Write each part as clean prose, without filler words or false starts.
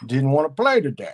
Didn't want to play today.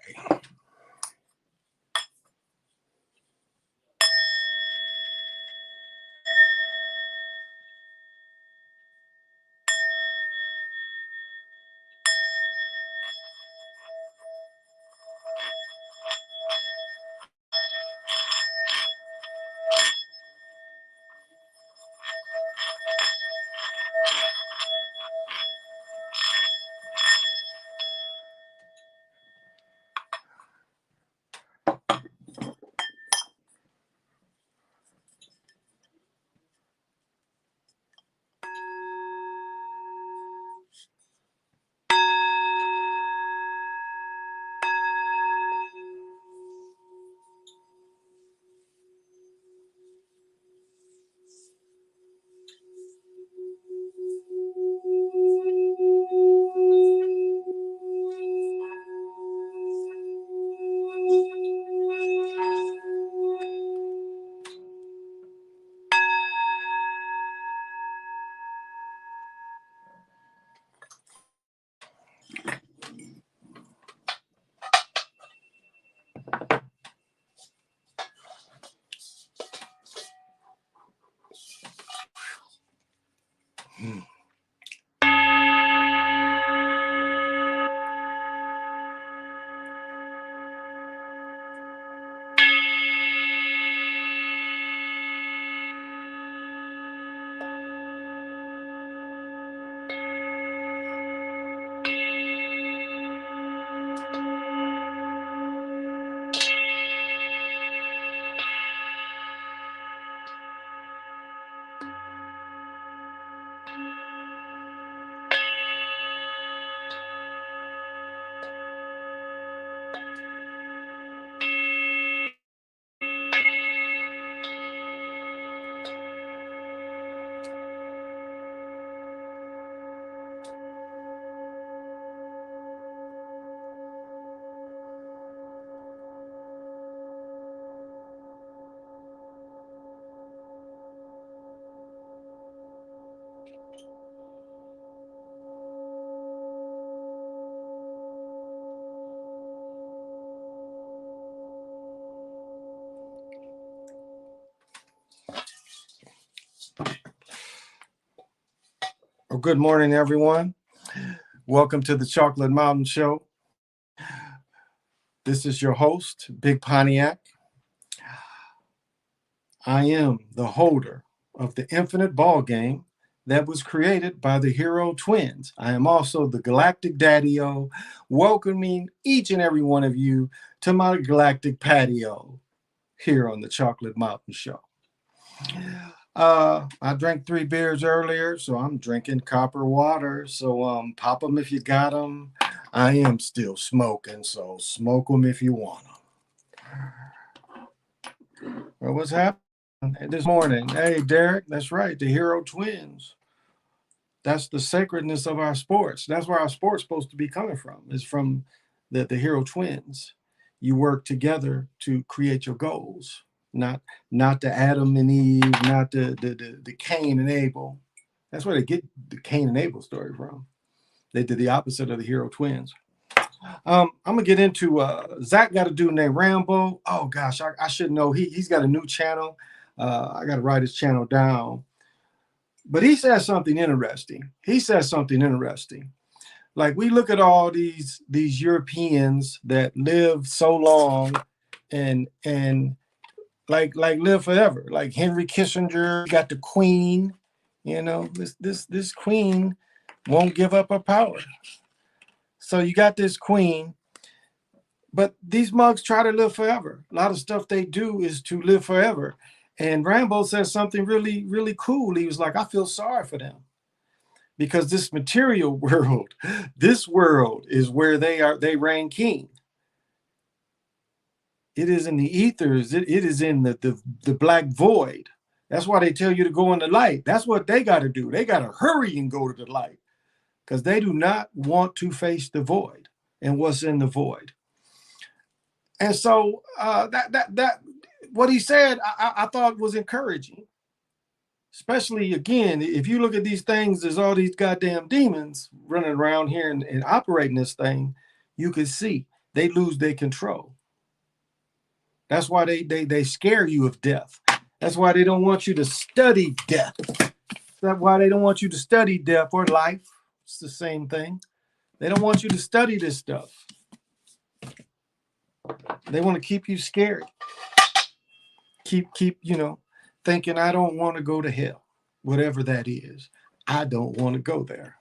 Well, good morning, everyone. Welcome to the Chocolate Mountain Show. This is your host, Big Pontiac. I am the holder of the infinite ball game that was created by the Hero Twins. I am also the Galactic Daddy-O, welcoming each and every one of you to my galactic patio here on the Chocolate Mountain Show. I drank 3 beers earlier, so I'm drinking copper water. So pop them if you got them. I am still smoking, so smoke them if you want them. Well, what's happening this morning? Hey, Derek, that's right, the Hero Twins. That's the sacredness of our sports. That's where our sport's supposed to be coming from. It's from the Hero Twins. You work together to create your goals. Not the Adam and Eve, not the Cain and Abel. That's where they get the Cain and Abel story from. They did the opposite of the Hero Twins. I'm gonna get into Zach got a dude named Rambo. Oh gosh, I should know. He's got a new channel. I got to write his channel down. But he says something interesting. Like we look at all these Europeans that live so long and like live forever. Like Henry Kissinger, got the Queen. You know, this Queen won't give up her power. So you got this Queen, but these mugs try to live forever. A lot of stuff they do is to live forever. And Rambo says something really, really cool. He was like, I feel sorry for them. Because this material world, this world is where they reign king. It is in the ethers. It is in the black void. That's why they tell you to go in the light. That's what they got to do. They got to hurry and go to the light because they do not want to face the void and what's in the void. And so that what he said, I thought was encouraging. Especially, again, if you look at these things, there's all these goddamn demons running around here and operating this thing. You can see they lose their control. That's why they scare you of death. That's why they don't want you to study death. That's why they don't want you to study death or life. It's the same thing. They don't want you to study this stuff. They want to keep you scared. Keep thinking I don't want to go to hell, whatever that is. I don't want to go there.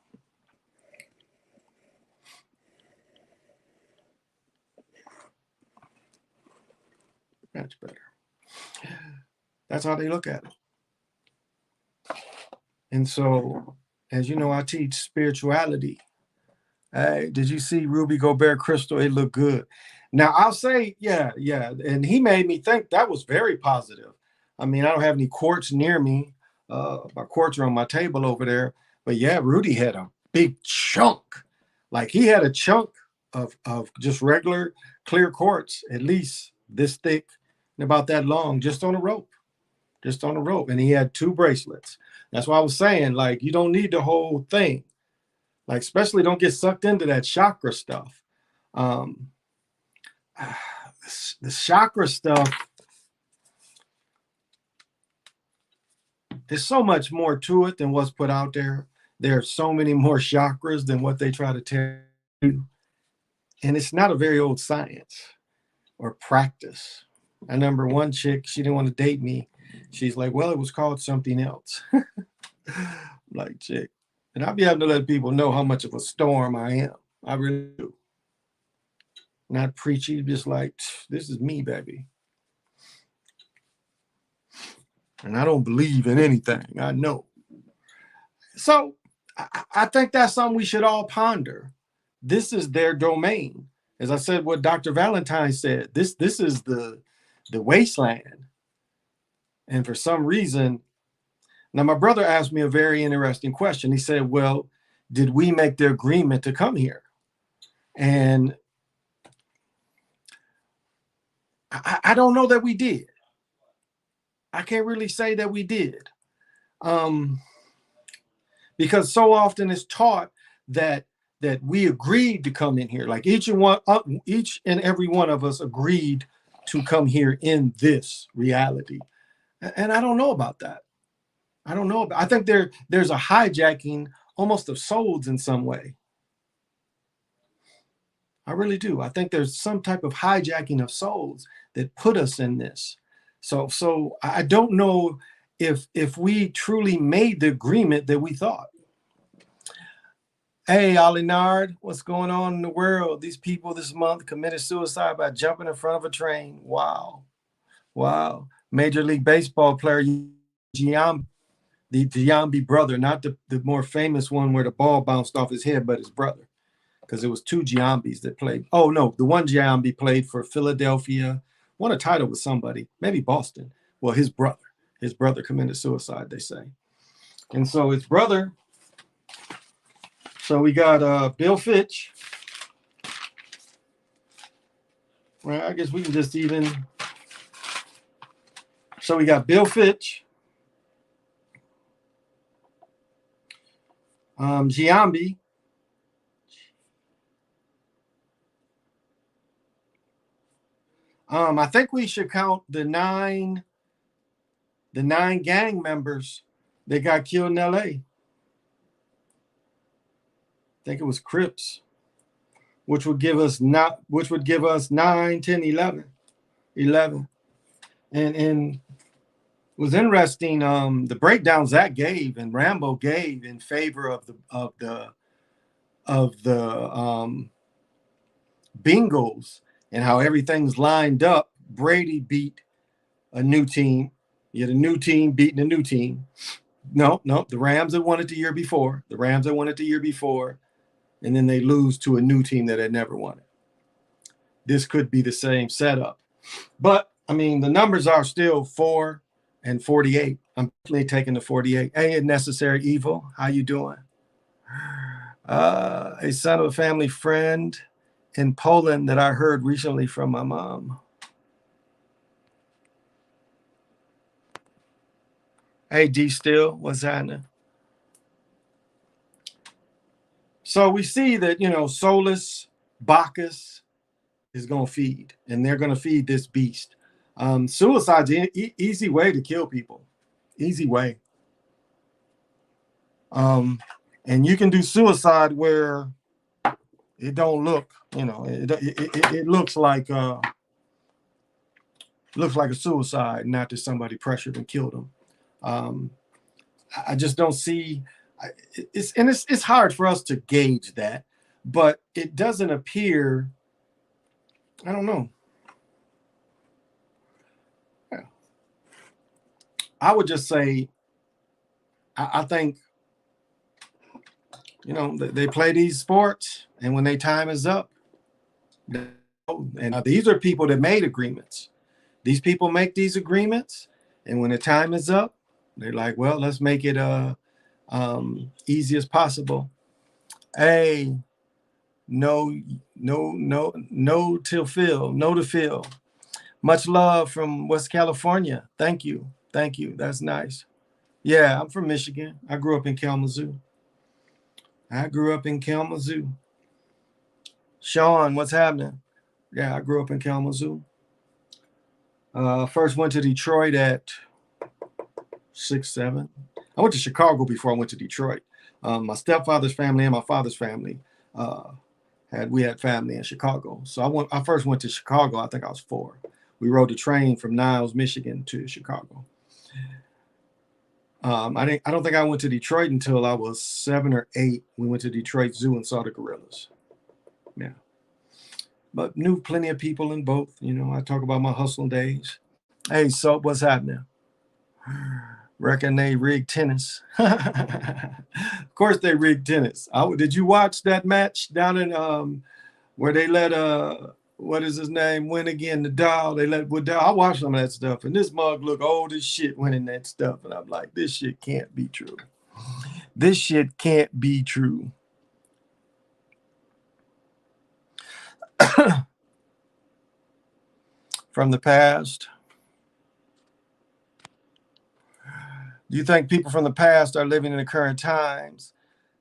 That's better. That's how they look at it. And so, as you know, I teach spirituality. Hey, did you see Ruby Gobert crystal? It looked good. Now I'll say, yeah. And he made me think that was very positive. I mean, I don't have any quartz near me. My quartz are on my table over there. But yeah, Rudy had a big chunk. Like he had a chunk of just regular clear quartz, at least this thick and about that long, just on a rope. Just on a rope. And he had 2 bracelets. That's why I was saying, like, you don't need the whole thing. Like, especially don't get sucked into that chakra stuff. The chakra stuff, there's so much more to it than what's put out there. There are so many more chakras than what they try to tell you. And it's not a very old science or practice. I remember one chick, she didn't want to date me. She's like, well, it was called something else. Like, chick. And I'll be having to let people know how much of a storm I am. I really do. Not preachy, just like, this is me, baby. And I don't believe in anything. I know. So I think that's something we should all ponder. This is their domain. As I said, what Dr. Valentine said, this is the wasteland. And for some reason, now my brother asked me a very interesting question. He said, well, did we make the agreement to come here? And I don't know that we did. I can't really say that we did. Because so often it's taught that we agreed to come in here. Like each and every one of us agreed to come here in this reality. And I don't know about that. I don't know. I think there's a hijacking almost of souls in some way. I really do. I think there's some type of hijacking of souls that put us in this. So I don't know if we truly made the agreement that we thought. Hey, Alinard, what's going on in the world? These people this month committed suicide by jumping in front of a train. Wow. Major League Baseball player Giambi, the Giambi brother, not the more famous one where the ball bounced off his head, but his brother. Because it was 2 Giambis that played. Oh, no, the one Giambi played for Philadelphia, won a title with somebody, maybe Boston. Well, his brother committed suicide, they say. And so his brother, so we got Bill Fitch. Well, I guess we can just even, so we got Bill Fitch, Giambi, I think we should count the nine gang members that got killed in LA. I think it was Crips, which would give us 9, 10, 11. And it was interesting, the breakdowns Zach gave and Rambo gave in favor of the Bengals and how everything's lined up. Brady beat a new team. You had a new team beating a new team. No, the Rams had won it the year before. And then they lose to a new team that had never won it. This could be the same setup. But, I mean, the numbers are still 4 and 48. I'm definitely taking the 48. Hey, Necessary Evil, how you doing? A son of a family friend in Poland that I heard recently from my mom. Hey, D Still, what's happening? So we see that, Solus, Bacchus is going to feed, and they're going to feed this beast. Suicide's an easy way to kill people. Easy way. And you can do suicide where it don't look, it looks like a suicide, not that somebody pressured and killed them. Um, I just don't see. It's hard for us to gauge that, but it doesn't appear. I don't know. I would just say I think they play these sports, and when their time is up, and these are people that made agreements. These people make these agreements, and when the time is up, they're like, well, let's make it easy as possible. Hey, no till Phil, no to Phil. Much love from West California. Thank you. That's nice. Yeah, I'm from Michigan. I grew up in Kalamazoo. Sean, what's happening? Yeah, I grew up in Kalamazoo. First went to Detroit at 6, 7. I went to Chicago before I went to Detroit. My stepfather's family and my father's family we had family in Chicago. So I first went to Chicago. I think I was 4. We rode the train from Niles, Michigan to Chicago. I don't think I went to Detroit until I was 7 or 8. We went to Detroit Zoo and saw the gorillas. Yeah. But knew plenty of people in both. I talk about my hustling days. Hey, Soap, what's happening? Reckon they rigged tennis. Of course they rigged tennis. Did you watch that match down in where they let what is his name win again? Nadal. They let Nadal. I watched some of that stuff, and this mug look old as shit winning that stuff, and I'm like, this shit can't be true. This shit can't be true. From the past. Do you think people from the past are living in the current times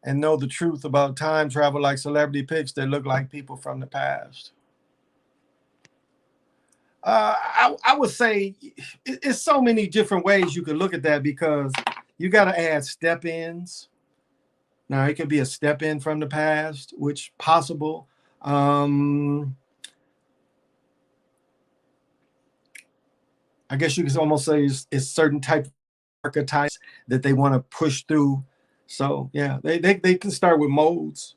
and know the truth about time travel like celebrity pics that look like people from the past? I would say it's so many different ways you could look at that, because you got to add step-ins. Now, it could be a step-in from the past, which possible. I guess you could almost say it's certain type of archetypes that they want to push through. So yeah, they can start with modes,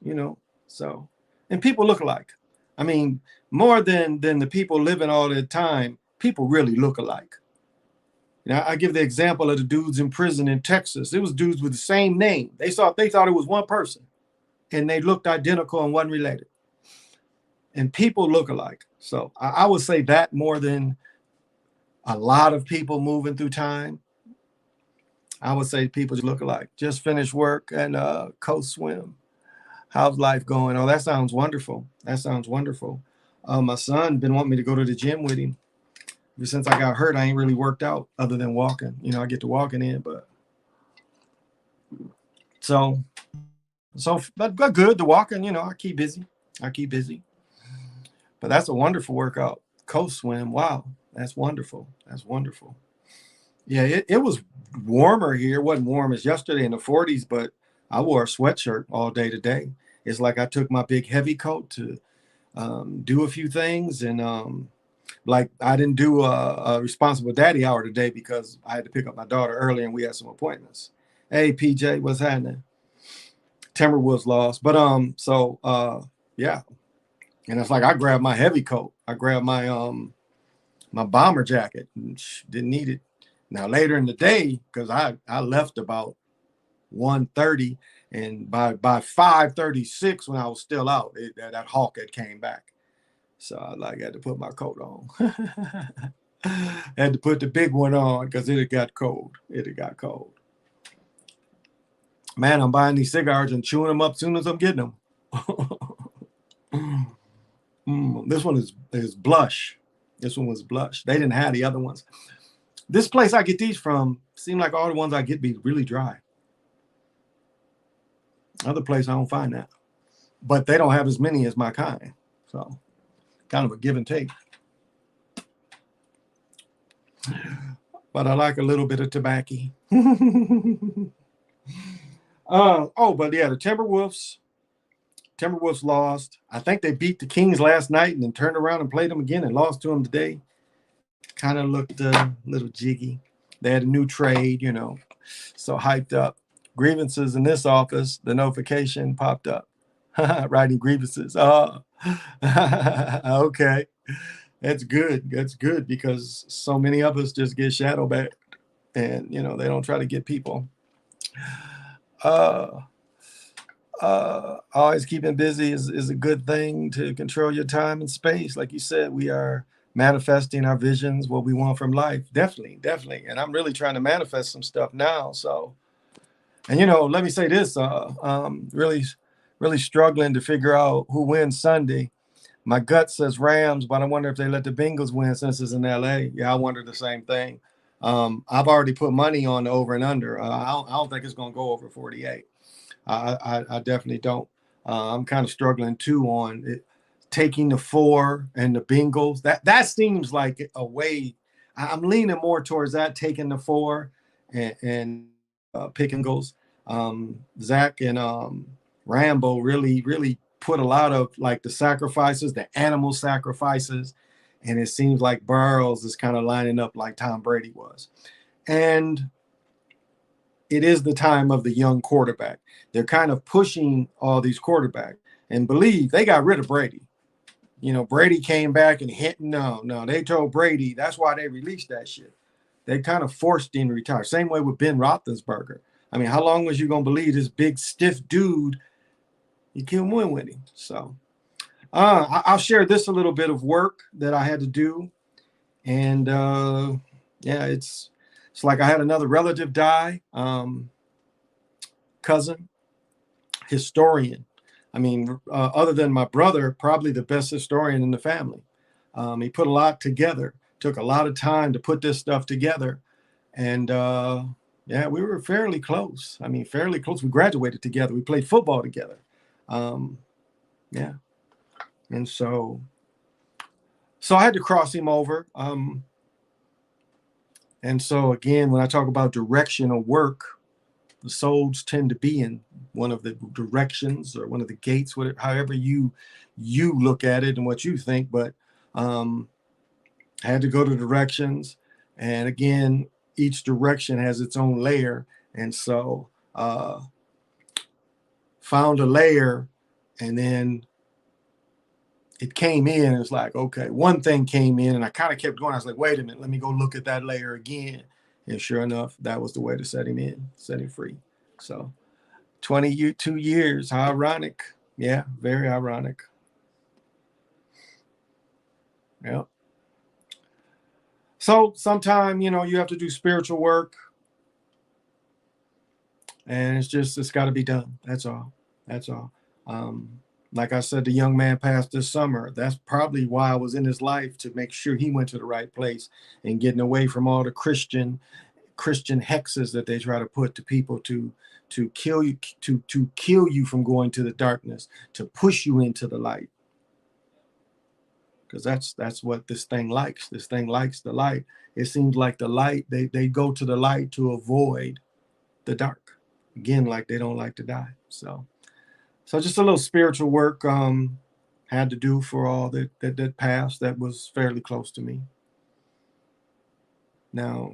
So, and people look alike. I mean, more than the people living all the time, people really look alike. I give the example of the dudes in prison in Texas. It was dudes with the same name. They thought it was one person, and they looked identical and wasn't related. And people look alike. So I would say that more than a lot of people moving through time. I would say people look alike. Just finished work and coast swim. How's life going? Oh, that sounds wonderful. My son been wanting me to go to the gym with him. Ever since I got hurt, I ain't really worked out other than walking. I get to walking in, but but good to walking. I keep busy. But that's a wonderful workout. Coast swim. Wow, that's wonderful. Yeah, it was warmer here. It wasn't warm as yesterday in the 40s, but I wore a sweatshirt all day today. It's like I took my big heavy coat to do a few things, and like I didn't do a responsible daddy hour today because I had to pick up my daughter early and we had some appointments. Hey PJ, what's happening? Timberwolves lost, but yeah, and it's like I grabbed my heavy coat. I grabbed my my bomber jacket and didn't need it. Now later in the day, because I left about 1:30, and by 5:36 when I was still out, that hawk had came back. So I had to put my coat on. Had to put the big one on because it had got cold. Man, I'm buying these cigars and chewing them up as soon as I'm getting them. This one is blush. This one was blush. They didn't have the other ones. This place I get these from seem like all the ones I get be really dry. Other place I don't find that, but they don't have as many as my kind. So kind of a give and take. But I like a little bit of tobacco. But yeah, the Timberwolves lost. I think they beat the Kings last night and then turned around and played them again and lost to them today. Kind of looked a little jiggy. They had a new trade, so hyped up. Grievances in this office, the notification popped up. Writing grievances. Oh, okay. That's good. That's good because so many of us just get shadow banned and, they don't try to get people. Always keeping busy is a good thing to control your time and space. Like you said, we are manifesting our visions, what we want from life. Definitely, definitely. And I'm really trying to manifest some stuff now. So, and let me say this, really, really struggling to figure out who wins Sunday. My gut says Rams, but I wonder if they let the Bengals win since it's in LA. Yeah, I wonder the same thing. I've already put money on the over and under. I don't think it's going to go over 48. I definitely don't. I'm kind of struggling too on it, taking the 4 and the Bengals. That seems like a way. I'm leaning more towards that, taking the 4 and picking goals. Zach and Rambo really put a lot of like the sacrifices, the animal sacrifices, and it seems like Burrows is kind of lining up like Tom Brady was. And it is the time of the young quarterback. They're kind of pushing all these quarterbacks and believe they got rid of Brady. Brady came back and hit. No, they told Brady that's why they released that shit. They kind of forced him to retire. Same way with Ben Roethlisberger. I mean, how long was you going to believe this big stiff dude? You can't win with him. So I'll share this a little bit of work that I had to do. And yeah, it's like I had another relative die. Cousin, historian. I mean, other than my brother, probably the best historian in the family. He put a lot together, took a lot of time to put this stuff together. And yeah, we were fairly close. I mean, fairly close. We graduated together. We played football together. Yeah. And so I had to cross him over. And so again, when I talk about directional work, the souls tend to be in one of the directions or one of the gates, whatever, however you look at it and what you think. But I had to go to directions, and again, each direction has its own layer, and so found a layer, and then it came in. It's like, okay, one thing came in, and I kind of kept going. I was like, wait a minute, let me go look at that layer again. And sure enough, that was the way to set him free. So 22 years, how ironic. Yeah, very ironic. Yeah. So sometime, you have to do spiritual work, and it's got to be done. That's all. That's all. Like I said, the young man passed this summer. That's probably why I was in his life, to make sure he went to the right place and getting away from all the Christian hexes that they try to put to people to kill you, to kill you from going to the darkness, to push you into the light. Because that's what this thing likes. This thing likes the light. It seems like the light, they go to the light to avoid the dark. Again, like they don't like to die. So just a little spiritual work had to do for all that passed that was fairly close to me. Now,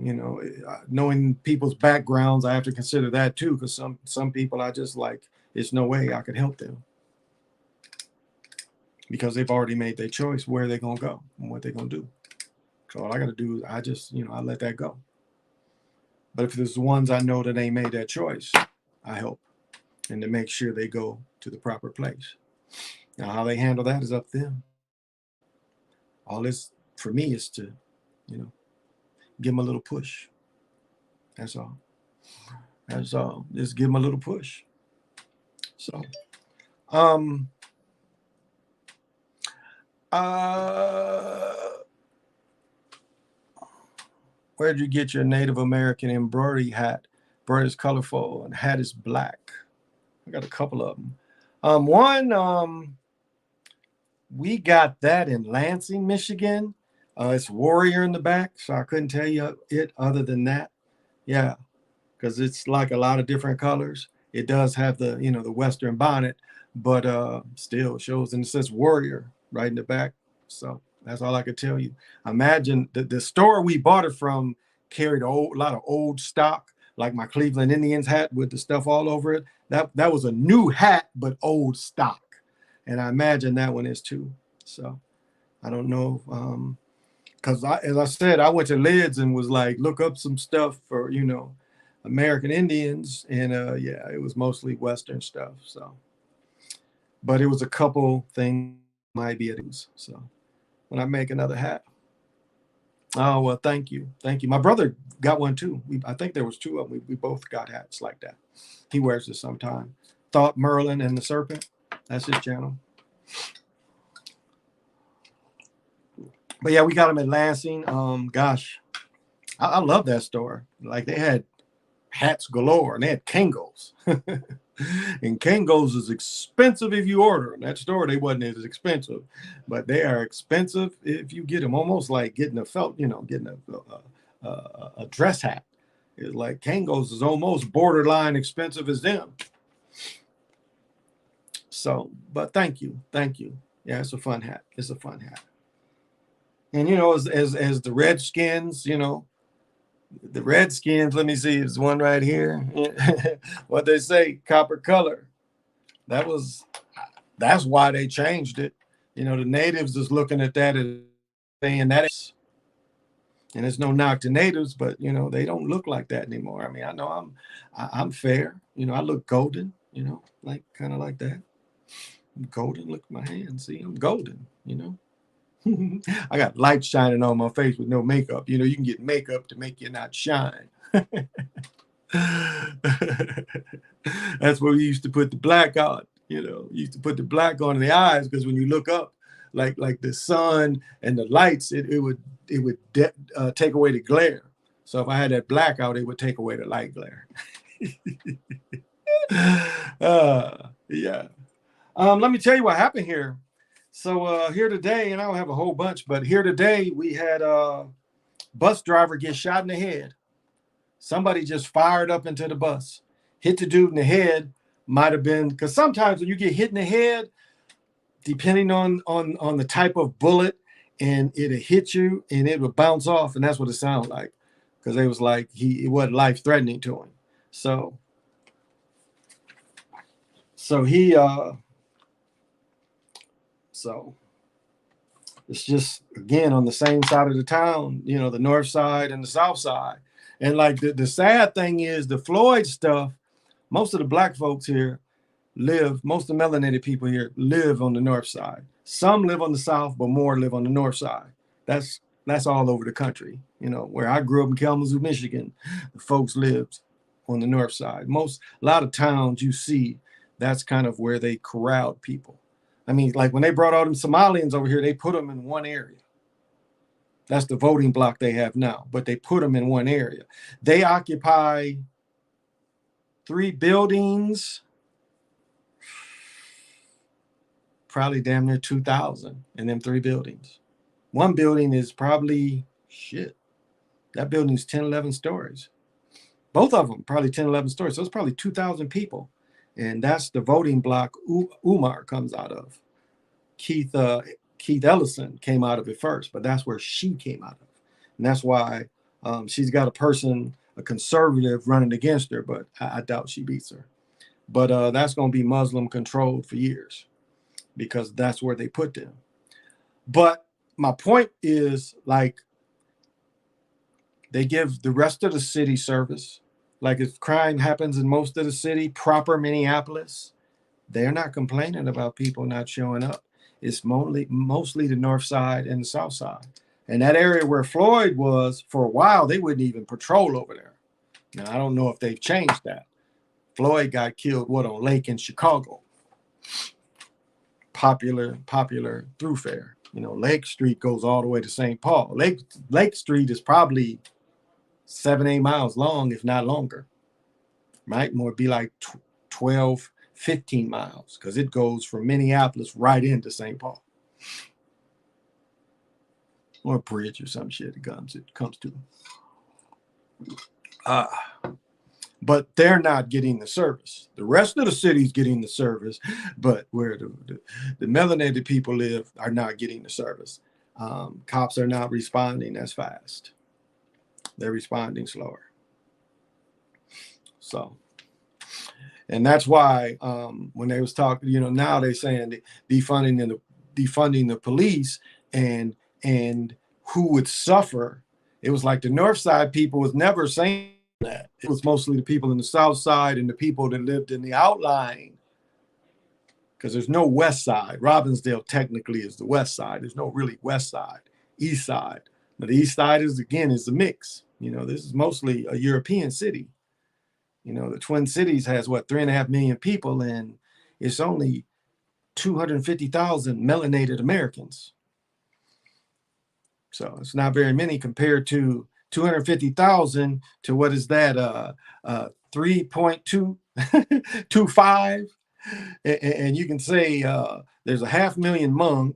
knowing people's backgrounds, I have to consider that too, because some people I just like, there's no way I could help them because they've already made their choice where they're going to go and what they're going to do. So all I got to do is I just, I let that go. But if there's ones I know that ain't made that choice, I help and to make sure they go to the proper place. Now, how they handle that is up to them. All this for me is to, give them a little push. That's all. That's all. Just give them a little push. So, Where'd you get your Native American embroidery hat? Bird is colorful and hat is black. I got a couple of them. One, we got that in Lansing, Michigan. It's Warrior in the back, so I couldn't tell you it other than that. Yeah, because it's like a lot of different colors. It does have the, the Western bonnet, but still it shows, and it says Warrior right in the back. So that's all I could tell you. Imagine the store we bought it from carried a lot of old stock, like my Cleveland Indians hat with the stuff all over it. That was a new hat, but old stock. And I imagine that one is too. So I don't know. Because as I said, I went to Lids and was like, look up some stuff for, American Indians. And yeah, it was mostly Western stuff. So, but it was a couple things might be at use. So when I make another hat. Oh, well, thank you. Thank you. My brother got one too. I think there was two of them. We both got hats like that. He wears this sometime. Thought Merlin and the Serpent. That's his channel. But yeah, we got them at Lansing. Gosh, I love that store. Like they had hats galore and they had Kangos. And Kangos is expensive if you order them. That store, they wasn't as expensive, but they are expensive if you get them. Almost like getting a felt, getting a dress hat. It's like Kangos is almost borderline expensive as them. So, but thank you. Yeah, it's a fun hat. It's a fun hat. And as the Redskins, the Redskins, let me see, there's one right here. What they say, copper color. That's why they changed it. The natives is looking at that and saying that is, and it's no knock to natives, but they don't look like that anymore. I mean, I know I'm fair. I look golden, like kind of like that. I'm golden. Look at my hands. See, I'm golden, I got light shining on my face with no makeup. You can get makeup to make you not shine. That's where we used to put the black on. You used to put the black on the eyes because when you look up, like the sun and the lights, it would take away the glare. So if I had that black out, it would take away the light glare. Yeah. Let me tell you what happened here. So here today, and I don't have a whole bunch, but here today we had a bus driver get shot in the head. Somebody just fired up into the bus, hit the dude in the head. Might have been because sometimes when you get hit in the head, depending on the type of bullet, and it'll hit you and it will bounce off, and that's what it sounded like. Because it was like it wasn't life threatening to him. So he So it's just, again, on the same side of the town, the north side and the south side. And like the sad thing is the Floyd stuff, most of the black folks here most of the melanated people here live on the north side. Some live on the south, but more live on the north side. That's all over the country. Where I grew up in Kalamazoo, Michigan, the folks lived on the north side. A lot of towns you see, that's kind of where they corralled people. I mean, like when they brought all them Somalians over here, they put them in one area. That's the voting block they have now, but they put them in one area. They occupy 3 buildings, probably damn near 2,000 in them 3 buildings. One building is probably, that building's 10, 11 stories. Both of them probably 10, 11 stories. So it's probably 2,000 people. And that's the voting block Umar comes out of. Keith Ellison came out of it first, but that's where she came out of. And that's why she's got a conservative running against her, but I doubt she beats her. But that's going to be Muslim controlled for years because that's where they put them. But my point is, like, they give the rest of the city service. Like if crime happens in most of the city, proper Minneapolis, they're not complaining about people not showing up. It's mostly the north side and the south side. And that area where Floyd was, for a while, they wouldn't even patrol over there. Now, I don't know if they've changed that. Floyd got killed, on Lake in Chicago. Popular thoroughfare. Lake Street goes all the way to St. Paul. Lake Street is probably 7-8 miles long, if not longer. Right? More be like 12, 15 miles, because it goes from Minneapolis right into St. Paul. Or a bridge or some shit it comes to. But they're not getting the service. The rest of the city's getting the service, but where the melanated people live are not getting the service. Cops are not responding as fast. They're responding slower. So, and that's why when they was talking, now they're saying defunding the police and who would suffer. It was like the North Side people was never saying that. It was mostly the people in the South Side and the people that lived in the outlying, because there's no West Side. Robbinsdale technically is the West Side. There's no really West Side, East Side. But the East Side is the mix. This is mostly a European city. The Twin Cities has 3.5 million people, and it's only 250,000 melanated Americans. So it's not very many compared to 250,000 to what is that? 3.225, and you can say there's 500,000 Hmong.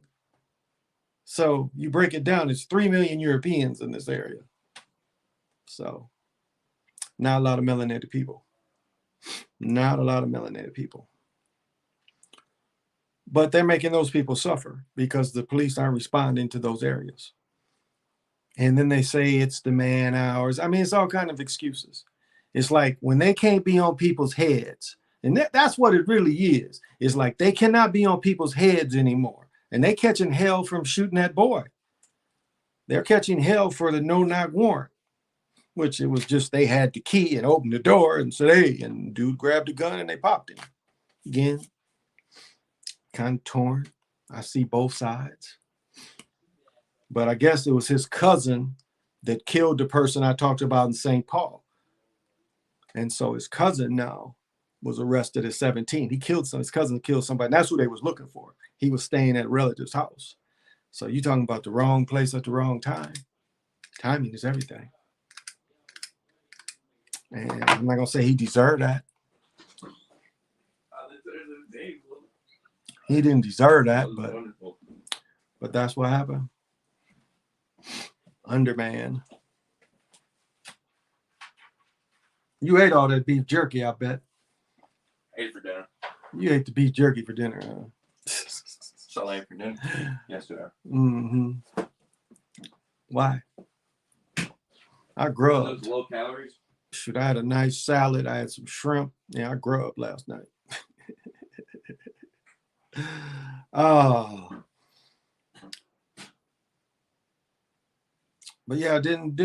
So you break it down, it's 3 million Europeans in this area. So not a lot of melanated people. Not a lot of melanated people. But they're making those people suffer because the police aren't responding to those areas. And then they say it's the man hours. I mean, it's all kind of excuses. It's like when they can't be on people's heads. And that's what it really is. It's like they cannot be on people's heads anymore. And they catching hell from shooting that boy. They're catching hell for the no-knock warrant, which it was just they had the key and opened the door and said, hey, and dude grabbed a gun and they popped him. Again, kind of torn. I see both sides. But I guess it was his cousin that killed the person I talked about in St. Paul. And so his cousin now was arrested at 17. His cousin killed somebody. And that's who they was looking for. He was staying at a relative's house. So you're talking about the wrong place at the wrong time. Timing is everything. And I'm not going to say he deserved that. He didn't deserve that, but that's what happened. Underman. You ate all that beef jerky, I bet. I ate it for dinner. You ate the beef jerky for dinner, huh? So I ate for dinner yesterday. Mm-hmm. Why? I grubbed. Those low calories. Shoot, I had a nice salad. I had some shrimp. Yeah, I grubbed last night. Oh. But yeah, I didn't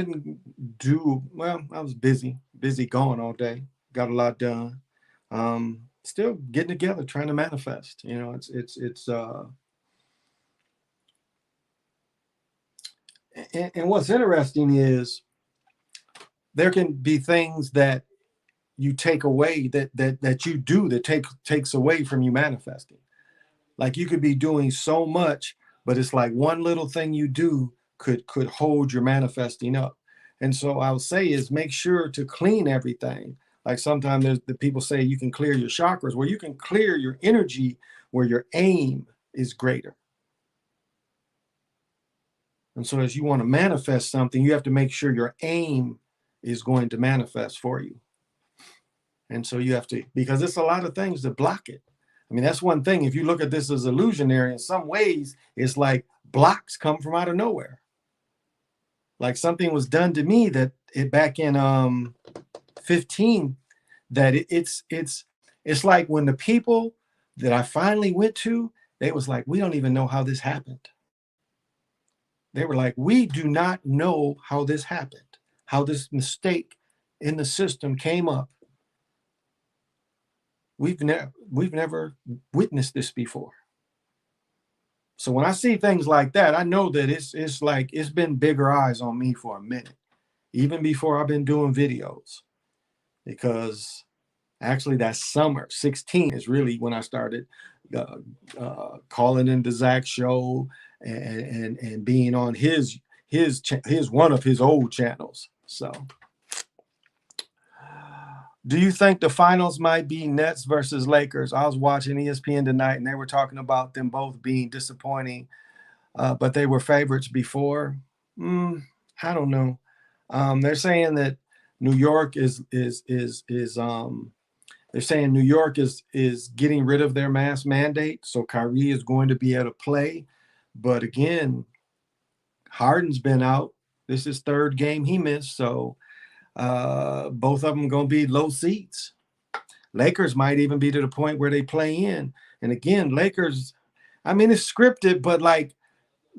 do well. I was busy gone all day. Got a lot done. Still getting together, trying to manifest. It's and what's interesting is there can be things that you take away that you do that takes away from you manifesting. Like you could be doing so much, but it's like one little thing you do could hold your manifesting up. And so I would say is make sure to clean everything. Like sometimes the people say you can clear your chakras, where you can clear your energy where your aim is greater. And so as you want to manifest something, you have to make sure your aim is going to manifest for you. And so you have to, because it's a lot of things that block it. I mean, that's one thing. If you look at this as illusionary, in some ways, it's like blocks come from out of nowhere. Like something was done to me that it back in 15, that it's like when the people that I finally went to, they was like, we don't even know how this happened. They were like, we do not know how this happened, how this mistake in the system came up. We've never witnessed this before. So when I see things like that, I know that it's like it's been bigger eyes on me for a minute, even before I've been doing videos. Because actually that summer, 16 is really when I started calling into Zach's show and being on his one of his old channels. So Do you think the finals might be Nets versus Lakers? I was watching ESPN tonight, and they were talking about them both being disappointing, but they were favorites before. I don't know. They're saying that New York they're saying New York is getting rid of their mask mandate, so Kyrie is going to be able to play. But again, Harden's been out. This is third game he missed, so both of them going to be low seats. Lakers might even be to the point where they play in. And again, Lakers, I mean, it's scripted, but like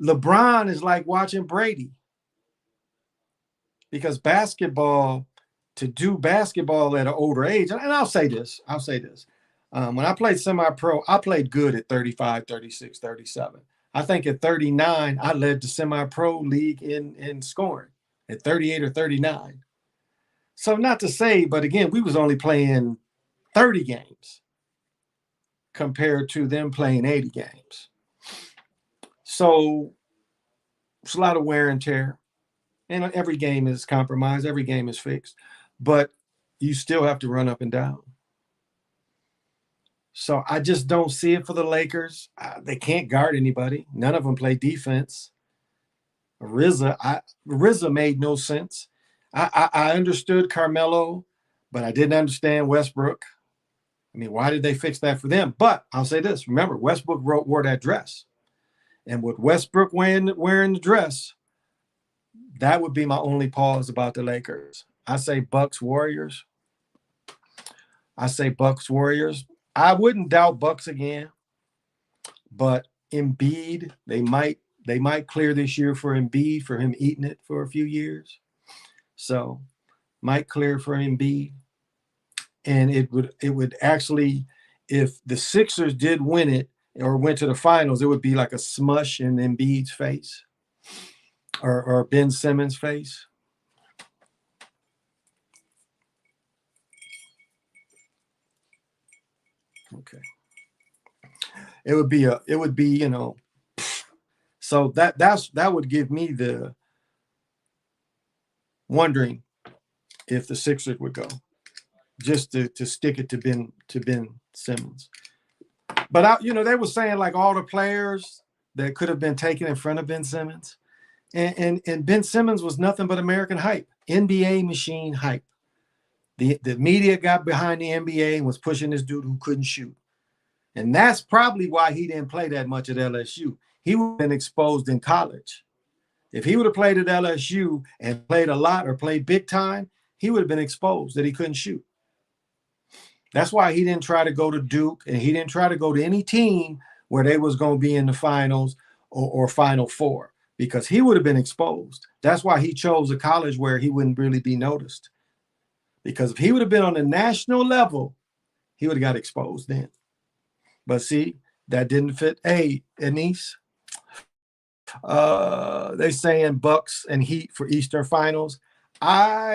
LeBron is like watching Brady. Because to do basketball at an older age, and I'll say this. When I played semi-pro, I played good at 35, 36, 37. I think at 39, I led the semi-pro league in scoring at 38 or 39. So not to say, but again, we was only playing 30 games compared to them playing 80 games. So it's a lot of wear and tear. And every game is compromised. Every game is fixed. But you still have to run up and down. So I just don't see it for the Lakers. They can't guard anybody. None of them play defense. RZA made no sense. I understood Carmelo, but I didn't understand Westbrook. I mean, why did they fix that for them? But I'll say this. Remember, Westbrook wore that dress. And with Westbrook wearing the dress, that would be my only pause about the Lakers. I say Bucks Warriors. I wouldn't doubt Bucks again, but Embiid, they might clear this year for Embiid, for him eating it for a few years. So might clear for Embiid. And it would actually, if the Sixers did win it or went to the finals, it would be like a smush in Embiid's face or Ben Simmons' face. Okay. It would be, so that would give me the wondering if the Sixers would go just to stick it to Ben Simmons. But they were saying like all the players that could have been taken in front of Ben Simmons, and Ben Simmons was nothing but American hype, NBA machine hype. The media got behind the NBA and was pushing this dude who couldn't shoot. And that's probably why he didn't play that much at LSU. He would have been exposed in college. If he would have played at LSU and played a lot or played big time, he would have been exposed that he couldn't shoot. That's why he didn't try to go to Duke, and he didn't try to go to any team where they was going to be in the finals or Final Four, because he would have been exposed. That's why he chose a college where he wouldn't really be noticed. Because if he would have been on the national level, he would have got exposed then. But see, that didn't fit. Hey, Anise, they saying Bucks and Heat for Eastern Finals. The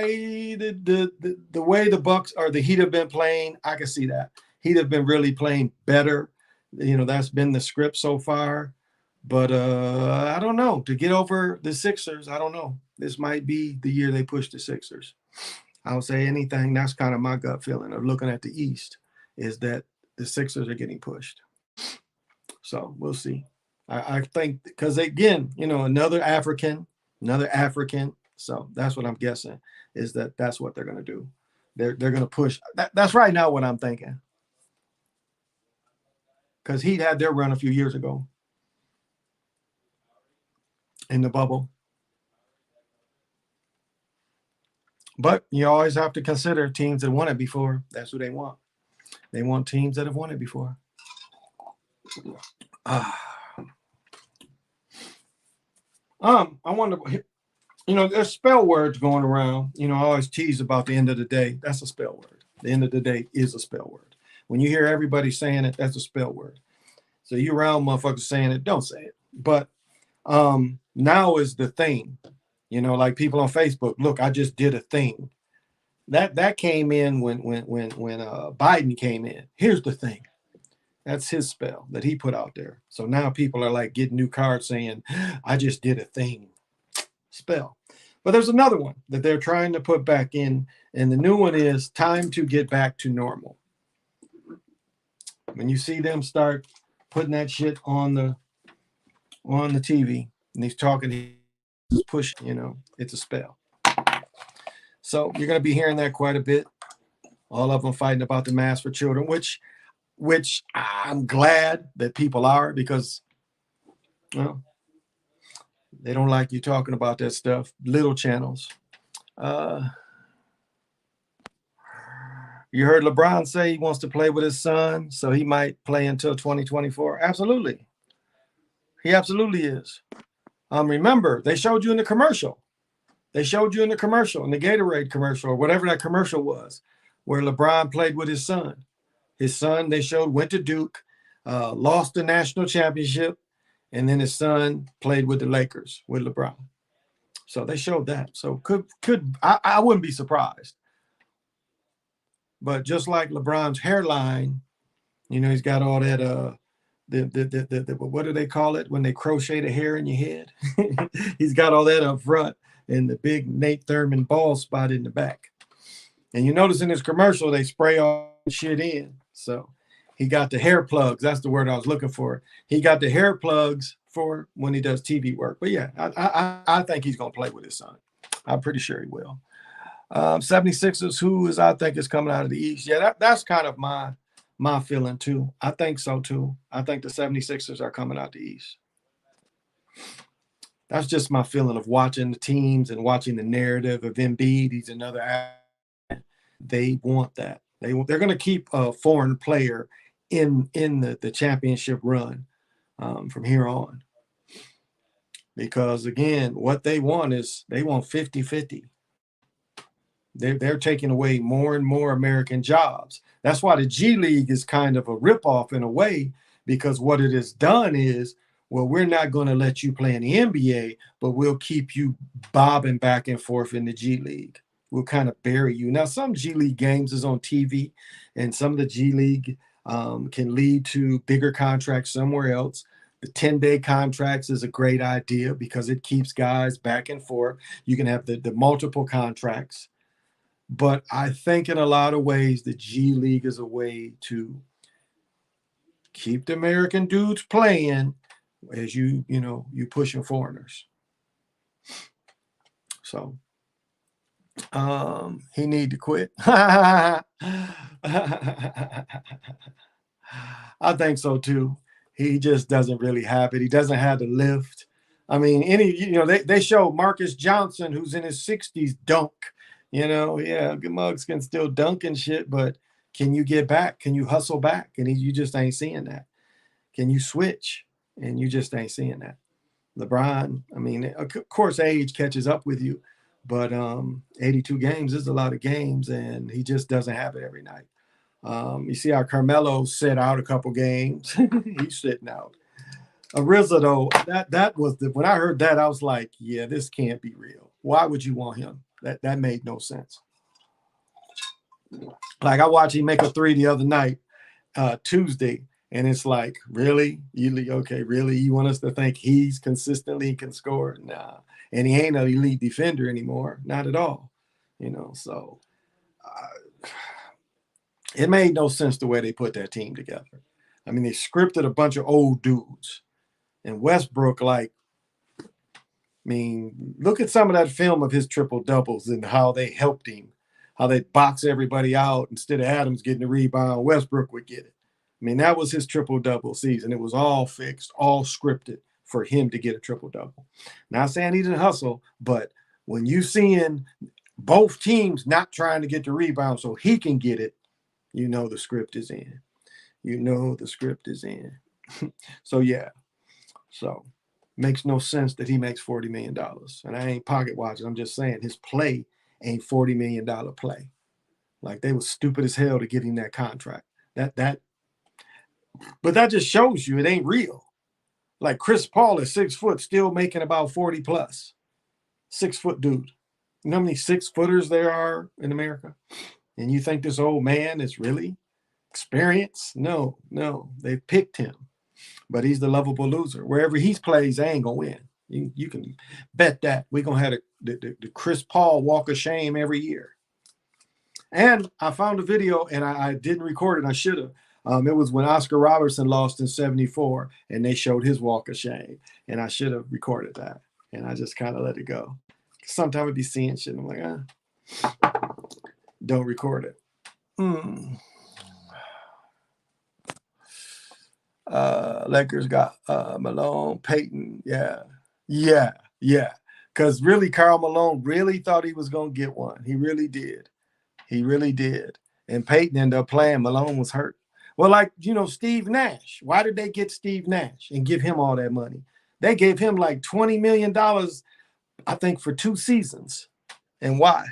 way the Bucks or the Heat have been playing, I can see that. Heat have been really playing better. That's been the script so far. But I don't know. To get over the Sixers, I don't know. This might be the year they push the Sixers. I would say anything. That's kind of my gut feeling of looking at the East, is that the Sixers are getting pushed. So we'll see. I think because, again, another African. So that's what I'm guessing, is that's what they're going to do. They're going to push. That's right now what I'm thinking. Because Heat had their run a few years ago in the bubble. But you always have to consider teams that won it before. That's who they want. They want teams that have won it before. I wonder, there's spell words going around. I always tease about the end of the day. That's a spell word. The end of the day is a spell word. When you hear everybody saying it, that's a spell word. So you around motherfuckers saying it, don't say it. But now is the thing. Like people on Facebook, look, I just did a thing. That came in when Biden came in. Here's the thing. That's his spell that he put out there. So now people are like getting new cards saying, I just did a thing. Spell. But there's another one that they're trying to put back in, and the new one is time to get back to normal. When you see them start putting that shit on the TV, and he's talking, he's pushing, it's a spell. So you're going to be hearing that quite a bit. All of them fighting about the mask for children, which I'm glad that people are, because, well, they don't like you talking about that stuff. Little channels. You heard LeBron say he wants to play with his son, so he might play until 2024. Absolutely. He absolutely is. Remember, they showed you in the commercial. In the Gatorade commercial, or whatever that commercial was, where LeBron played with his son. His son, they showed, went to Duke, lost the national championship, and then his son played with the Lakers with LeBron. So they showed that. So I wouldn't be surprised. But just like LeBron's hairline, he's got all that the what do they call it when they crochet the hair in your head? He's got all that up front and the big Nate Thurman bald spot in the back. And you notice in his commercial they spray all shit in. So he got the hair plugs. That's the word I was looking for. He got the hair plugs for when he does TV work. But yeah, I think he's gonna play with his son. I'm pretty sure he will. 76ers, I think is coming out of the East. Yeah, that's kind of my feeling too. I think so too. I think the 76ers are coming out the East. That's just my feeling of watching the teams and watching the narrative of Embiid. He's another. They want that. They're going to keep a foreign player in the championship run from here on. Because again, what they want is they want 50-50. They're taking away more and more American jobs. That's why the G League is kind of a ripoff in a way, because what it has done is, well, we're not going to let you play in the NBA, but we'll keep you bobbing back and forth in the G League. We'll kind of bury you. Now, some G League games is on TV, and some of the G League can lead to bigger contracts somewhere else. The 10-day contracts is a great idea because it keeps guys back and forth. You can have the multiple contracts. But I think in a lot of ways, the G League is a way to keep the American dudes playing as you pushing foreigners. So he need to quit. I think so too. He just doesn't really have it. He doesn't have the lift. I mean, they show Marcus Johnson, who's in his 60s, dunk. Yeah, Muggs can still dunk and shit, but can you get back? Can you hustle back? And you just ain't seeing that. Can you switch? And you just ain't seeing that. LeBron, I mean, of course, age catches up with you, but 82 games is a lot of games, and he just doesn't have it every night. You see how Carmelo sit out a couple games. He's sitting out. Ariza, though, that was when I heard that, I was like, yeah, this can't be real. Why would you want him? That made no sense. Like, I watched him make a three the other night, Tuesday, and it's like, really? Really? You want us to think he's consistently can score? Nah. And he ain't an elite defender anymore. Not at all. So it made no sense the way they put that team together. I mean, they scripted a bunch of old dudes. And Westbrook, look at some of that film of his triple doubles and how they helped him, how they box everybody out. Instead of Adams getting the rebound, Westbrook would get it. I mean, that was his triple double season. It was all fixed, all scripted for him to get a triple double. Not saying he didn't hustle, but when you seeing both teams not trying to get the rebound so he can get it, the script is in. So yeah. So makes no sense that he makes $40 million. And I ain't pocket watching. I'm just saying his play ain't $40 million play. Like, they was stupid as hell to get him that contract. But that just shows you it ain't real. Like, Chris Paul is 6 foot, still making about 40 plus. 6 foot dude. You know how many 6-footers there are in America? And you think this old man is really experienced? No, they picked him. But he's the lovable loser. Wherever he plays, they ain't gonna win. You can bet that we're going to have the Chris Paul walk of shame every year. And I found a video, and I didn't record it. I should have. It was when Oscar Robertson lost in '74, and they showed his walk of shame. And I should have recorded that. And I just kind of let it go. Sometimes I'd be seeing shit, and I'm like, don't record it. Lakers got Malone, Peyton. Yeah. Because really, Karl Malone really thought he was going to get one. He really did. And Peyton ended up playing. Malone was hurt. Well, like, Steve Nash. Why did they get Steve Nash and give him all that money? They gave him like $20 million, I think, for 2 seasons. And why?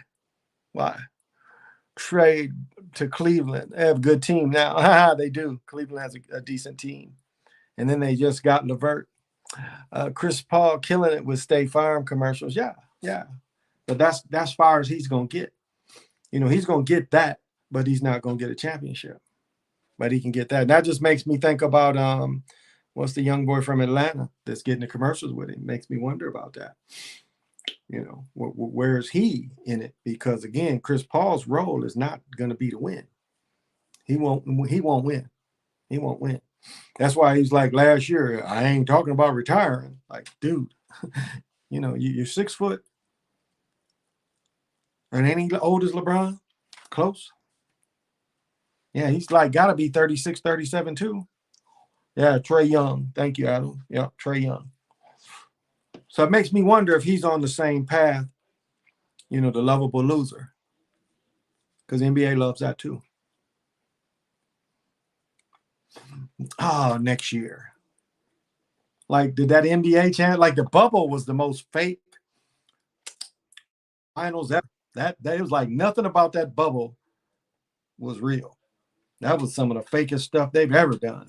Trade to Cleveland. They have a good team now. They do. Cleveland has a decent team. And then they just got LeVert. Chris Paul killing it with State Farm commercials. Yeah. But that's as far as he's going to get. He's going to get that, but he's not going to get a championship. But he can get that. And that just makes me think about what's the young boy from Atlanta that's getting the commercials with him. Makes me wonder about that. Where is he in it? Because again, Chris Paul's role is not going to be to win. He won't win. That's why he's like last year, I ain't talking about retiring. Like, dude, you're 6 foot. And ain't he old as LeBron? Close. Yeah, he's like got to be 36, 37 too. Yeah, Trae Young. Thank you, Adam. Yeah, Trae Young. So it makes me wonder if he's on the same path, the lovable loser. Because the NBA loves that too. Next year. Like, did that NBA chant, like the bubble was the most fake finals ever. That was like nothing about that bubble was real. That was some of the fakest stuff they've ever done.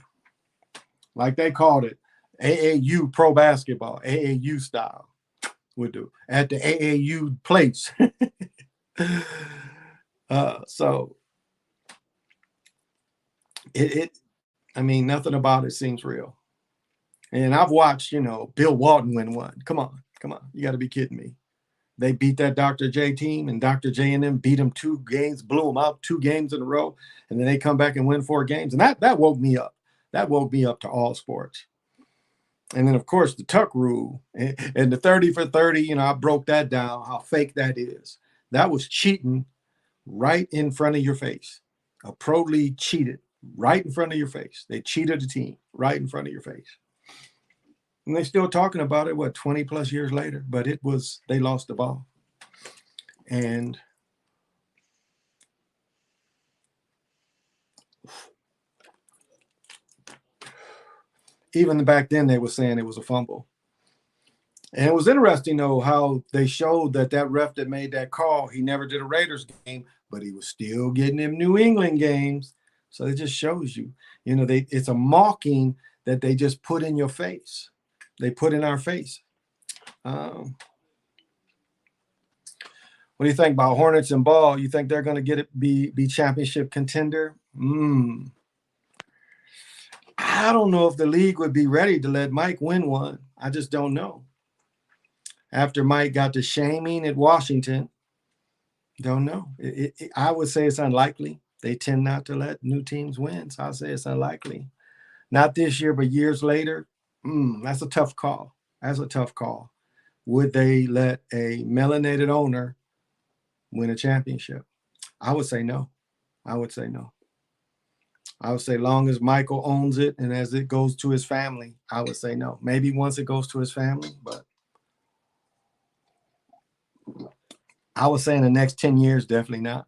Like they called it AAU pro basketball, AAU style. Would do at the AAU place. So nothing about it seems real. And I've watched, Bill Walton win one. Come on. You got to be kidding me. They beat that Dr. J team, and Dr. J and them beat them 2 games, blew them out 2 games in a row, and then they come back and win 4 games. And that woke me up. That woke me up to all sports. And then, of course, the Tuck rule and the 30 for 30, I broke that down, how fake that is. That was cheating right in front of your face. A pro league cheated right in front of your face. They cheated the team right in front of your face. And they're still talking about it, 20 plus years later, but they lost the ball. And even back then they were saying it was a fumble. And it was interesting, though, how they showed that ref that made that call, he never did a Raiders game, but he was still getting them New England games. So it just shows you, it's a mocking that they just put in your face. They put in our face. What do you think about Hornets and Ball? You think they're going to be championship contender? I don't know if the league would be ready to let Mike win one. I just don't know. After Mike got the shaming at Washington, don't know. I would say it's unlikely. They tend not to let new teams win, so I'll say it's unlikely. Not this year, but years later. That's a tough call. Would they let a melanated owner win a championship? I would say no. I would say long as Michael owns it and as it goes to his family, I would say no. Maybe once it goes to his family, but I would say in the next 10 years, definitely not.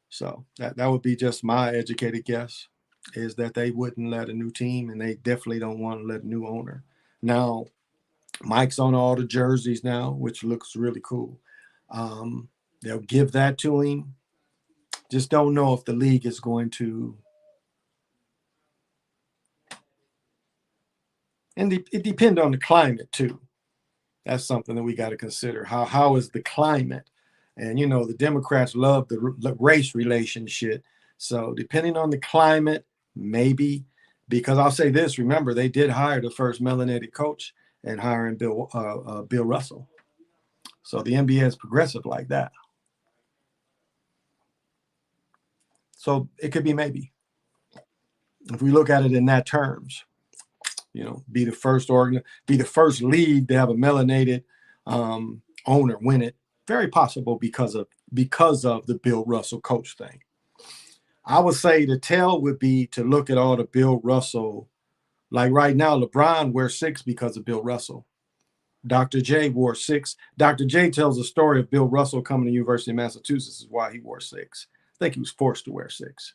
So that would be just my educated guess, is that they wouldn't let a new team, and they definitely don't want to let a new owner. Now, Mike's on all the jerseys now, which looks really cool. They'll give that to him. Just don't know if the league is going to. And it depends on the climate, too. That's something that we got to consider. How is the climate? And, the Democrats love the race relation shit. So depending on the climate, maybe Because I'll say this, remember, they did hire the first melanated coach and hiring Bill Russell. So the NBA is progressive like that. So it could be maybe. If we look at it in that terms, be the first league to have a melanated owner win it. Very possible because of the Bill Russell coach thing. I would say the tell would be to look at all the Bill Russell. Like right now, LeBron wears 6 because of Bill Russell. Dr. J wore 6. Dr. J tells the story of Bill Russell coming to the University of Massachusetts is why he wore 6. I think he was forced to wear 6.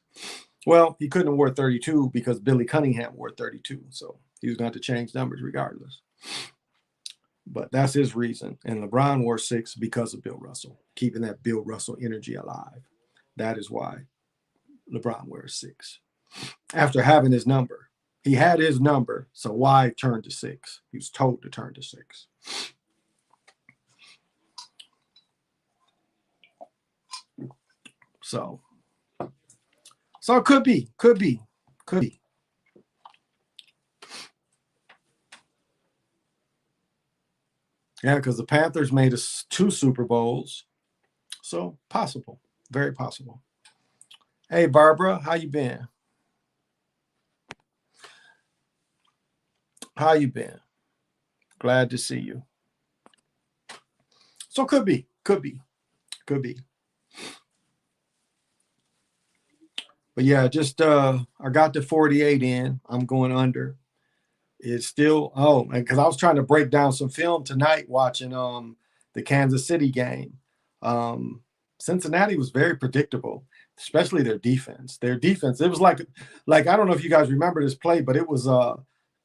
Well, he couldn't have wore 32 because Billy Cunningham wore 32. So he was going to have to change numbers regardless. But that's his reason. And LeBron wore 6 because of Bill Russell, keeping that Bill Russell energy alive. That is why LeBron wears 6. After having his number. He had his number, so why turn to 6? He was told to turn to 6. So it could be. Yeah, because the Panthers made us 2 Super Bowls. So possible. Very possible. Hey, Barbara, how you been? How you been? Glad to see you. So could be. But yeah, just I got the 48 in. I'm going under. It's still because I was trying to break down some film tonight watching the Kansas City game. Cincinnati was very predictable, especially their defense. It was like I don't know if you guys remember this play, but it was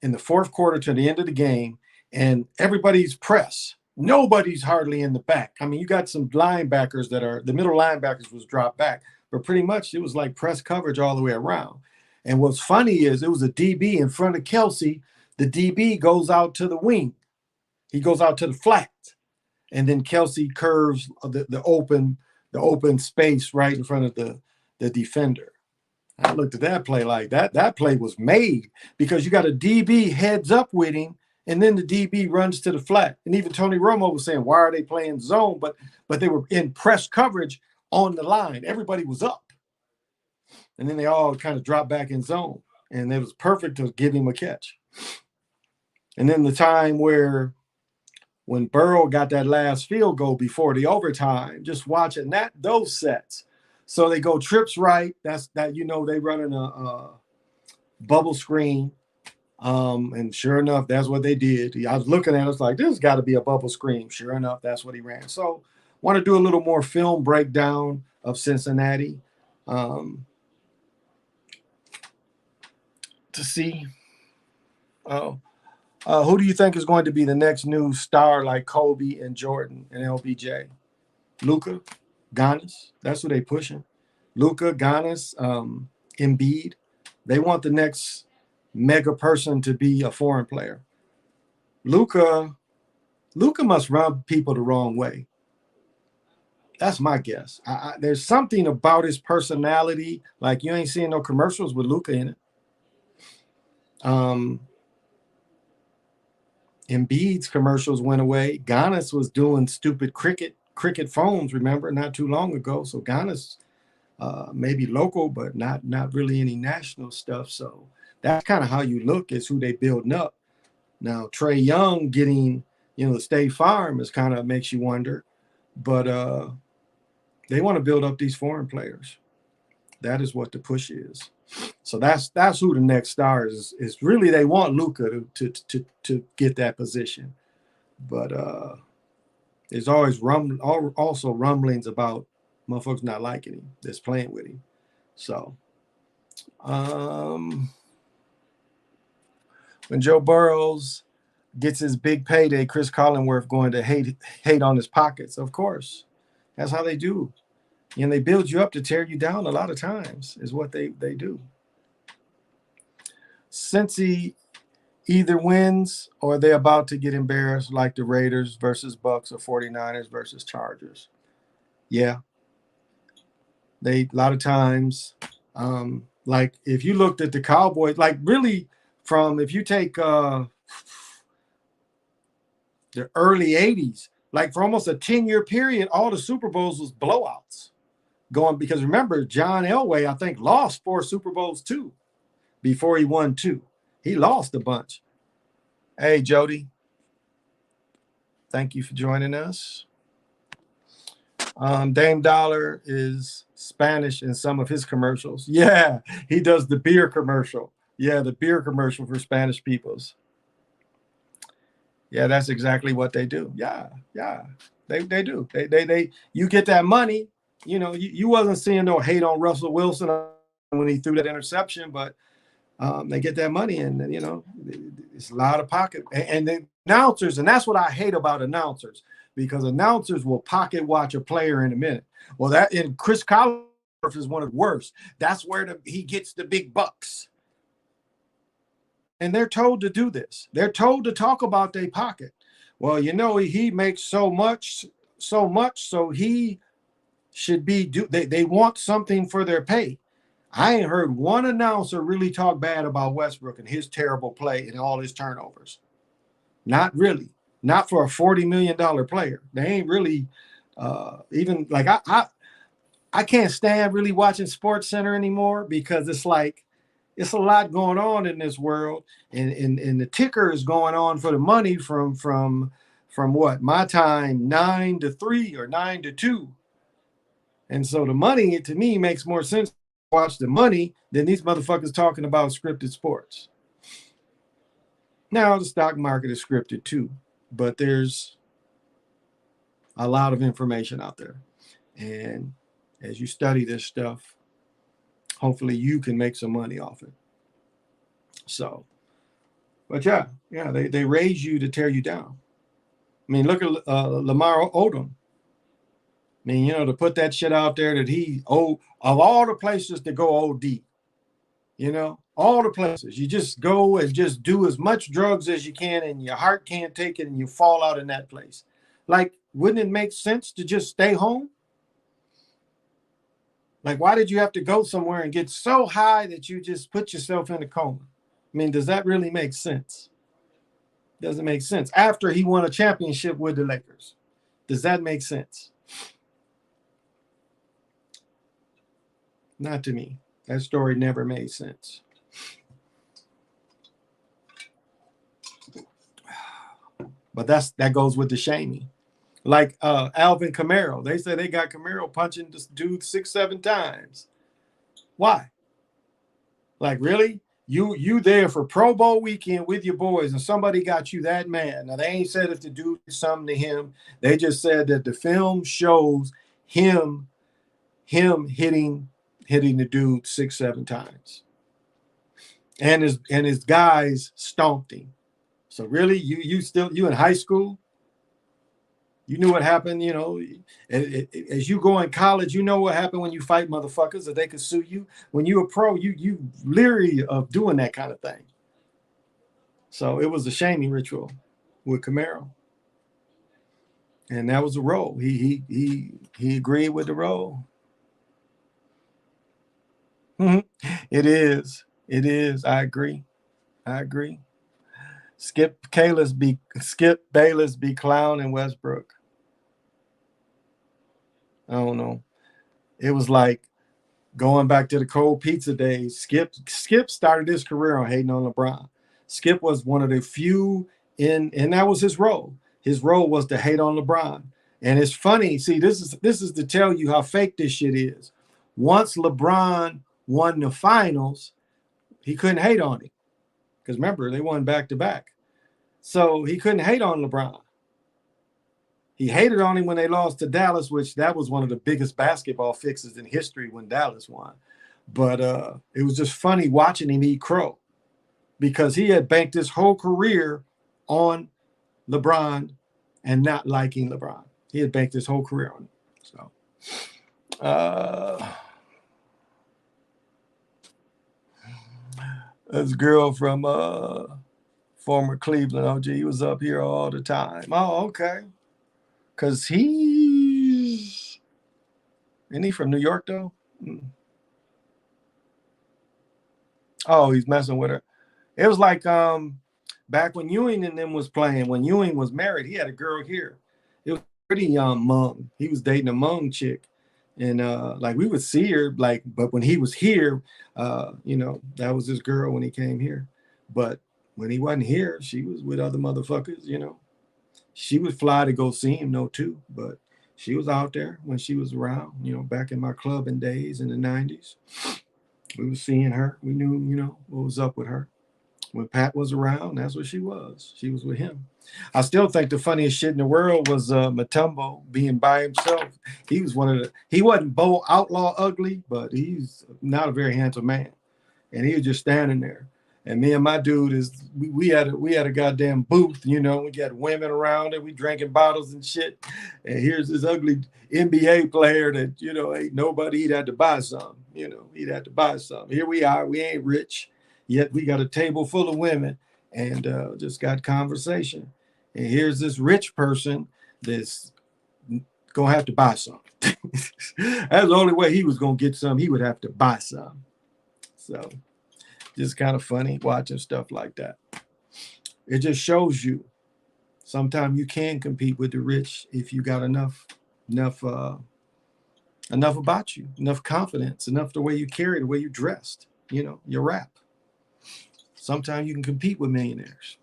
in the fourth quarter to the end of the game, and everybody's press. Nobody's hardly in the back. I mean, you got some linebackers the middle linebackers was dropped back, but pretty much it was like press coverage all the way around. And what's funny is it was a DB in front of Kelsey. The DB goes out to the wing. He goes out to the flat. And then Kelsey curves the open space right in front of the defender. I looked at that play like that. That play was made because you got a DB heads up with him, and then the DB runs to the flat. And even Tony Romo was saying, why are they playing zone? But they were in press coverage on the line. Everybody was up. And then they all kind of dropped back in zone. And it was perfect to give him a catch. And then the time when Burrow got that last field goal before the overtime, just watching those sets. So they go trips right. They running a bubble screen. And sure enough, that's what they did. I was looking at it, it's like, this has got to be a bubble screen. Sure enough, that's what he ran. So want to do a little more film breakdown of Cincinnati to see. Who do you think is going to be the next new star like Kobe and Jordan and LBJ? Luka, Giannis. That's who they pushing. Luka, Giannis, Embiid. They want the next mega person to be a foreign player. Luka must rub people the wrong way. That's my guess. There's something about his personality. Like you ain't seeing no commercials with Luka in it. Embiid's commercials went away. Giannis was doing stupid cricket phones, remember, not too long ago. So Giannis maybe local, but not really any national stuff. So that's kind of how you look is who they building up. Now, Trae Young getting, the State Farm is kind of makes you wonder. But they want to build up these foreign players. That is what the push is. So that's who the next star is. Is really they want Luka to get that position, but there's always also rumblings about motherfuckers not liking him, that's playing with him. So when Joe Burrows gets his big payday, Chris Collinworth going to hate on his pockets. Of course, that's how they do. And they build you up to tear you down a lot of times is what they do. Cincy either wins or they're about to get embarrassed like the Raiders versus Bucks or 49ers versus Chargers. Yeah. A lot of times Like if you looked at the Cowboys, like really from if you take the early 80s, like for almost a 10-year period, all the Super Bowls was blowouts going because remember, John Elway, I think, lost 4 Super Bowls too before he won 2. He lost a bunch. Hey, Jody, thank you for joining us. Dame Dollar is Spanish in some of his commercials. Yeah, he does the beer commercial. Yeah, the beer commercial for Spanish peoples. Yeah, that's exactly what they do. Yeah, yeah, they do. They you get that money. You know, you wasn't seeing no hate on Russell Wilson when he threw that interception, but they get that money, and you know, it's a lot of pocket. And the announcers, and that's what I hate about announcers, because announcers will pocket watch a player in a minute. Well, that and Chris Collinsworth is one of the worst. That's where he gets the big bucks. And they're told to do this. They're told to talk about their pocket. Well, you know, he makes so much, so he should be they want something for their pay. I ain't heard one announcer really talk bad about Westbrook and his terrible play and all his turnovers. Not really. Not for a $40 million player. They ain't really even like I can't stand really watching Sports Center anymore because it's like it's a lot going on in this world, and the ticker is going on for the money from what my time 9 to 3 or 9 to 2, and so the money to me makes more sense to watch the money than these motherfuckers talking about scripted sports. Now the stock market is scripted too, but there's a lot of information out there, and as you study this stuff, hopefully you can make some money off it. So, but yeah, they raise you to tear you down. I mean, look at Lamar Odom. I mean, you know, to put that shit out there that of all the places to go OD, you know, all the places you just go and just do as much drugs as you can, and your heart can't take it, and you fall out in that place. Like, wouldn't it make sense to just stay home? Like, why did you have to go somewhere and get so high that you just put yourself in a coma? I mean, does that really make sense? Doesn't make sense. After he won a championship with the Lakers, does that make sense? Not to me. That story never made sense. But that goes with the shaming. Like Alvin Kamara, they say they got Kamara punching this dude 6-7 times. Why? Like, really? You there for Pro Bowl weekend with your boys, and somebody got you that mad. Now they ain't said if the dude did something to him. They just said that the film shows him hitting the dude 6-7 times, and his guys stomped him. So really, you in high school, you knew what happened. You know, as you go in college, you know what happened when you fight motherfuckers that they could sue you. When you a pro, you leery of doing that kind of thing. So it was a shaming ritual with Camaro, and that was a role. He agreed with the role. It is. It is. I agree. Skip Bayless be clowning Westbrook. I don't know. It was like going back to the cold pizza days. Skip started his career on hating on LeBron. Skip was one of the few and that was his role. His role was to hate on LeBron. And it's funny. See, this is to tell you how fake this shit is. Once LeBron won the finals, he couldn't hate on him. Because remember, they won back to back. So he couldn't hate on LeBron. He hated on him when they lost to Dallas, which that was one of the biggest basketball fixes in history when Dallas won. But it was just funny watching him eat crow because he had banked his whole career on LeBron and not liking LeBron. He had banked his whole career on him. So this girl from former Cleveland OG, he was up here all the time. Oh, okay. Because isn't he from New York, though? Oh, he's messing with her. It was like back when Ewing and them was playing. When Ewing was married, he had a girl here. It was pretty young Hmong. He was dating a Hmong chick, and like we would see her like. But when he was here, you know, that was his girl when he came here. But when he wasn't here, she was with other motherfuckers. You know, she would fly to go see him, though too. But she was out there when she was around. You know, back in my clubbing days in the '90s, we were seeing her. We knew, you know, what was up with her. When Pat was around, that's what she was. She was with him. I still think the funniest shit in the world was Matumbo being by himself. He was one of the. He wasn't Bo Outlaw ugly, but he's not a very handsome man, and he was just standing there. And me and my dude is we had a goddamn booth, you know. We got women around it. We drinking bottles and shit. And here's this ugly NBA player that you know ain't nobody. He'd had to buy some, you know. He'd had to buy some. Here we are. We ain't rich yet. We got a table full of women and just got conversation. And here's this rich person that's gonna have to buy some. That's the only way he was gonna get some. He would have to buy some. So just kind of funny watching stuff like that. It just shows you sometimes you can compete with the rich if you got enough enough about you, enough confidence, enough the way you carry, the way you dressed, you know, your rap. Sometimes you can compete with millionaires.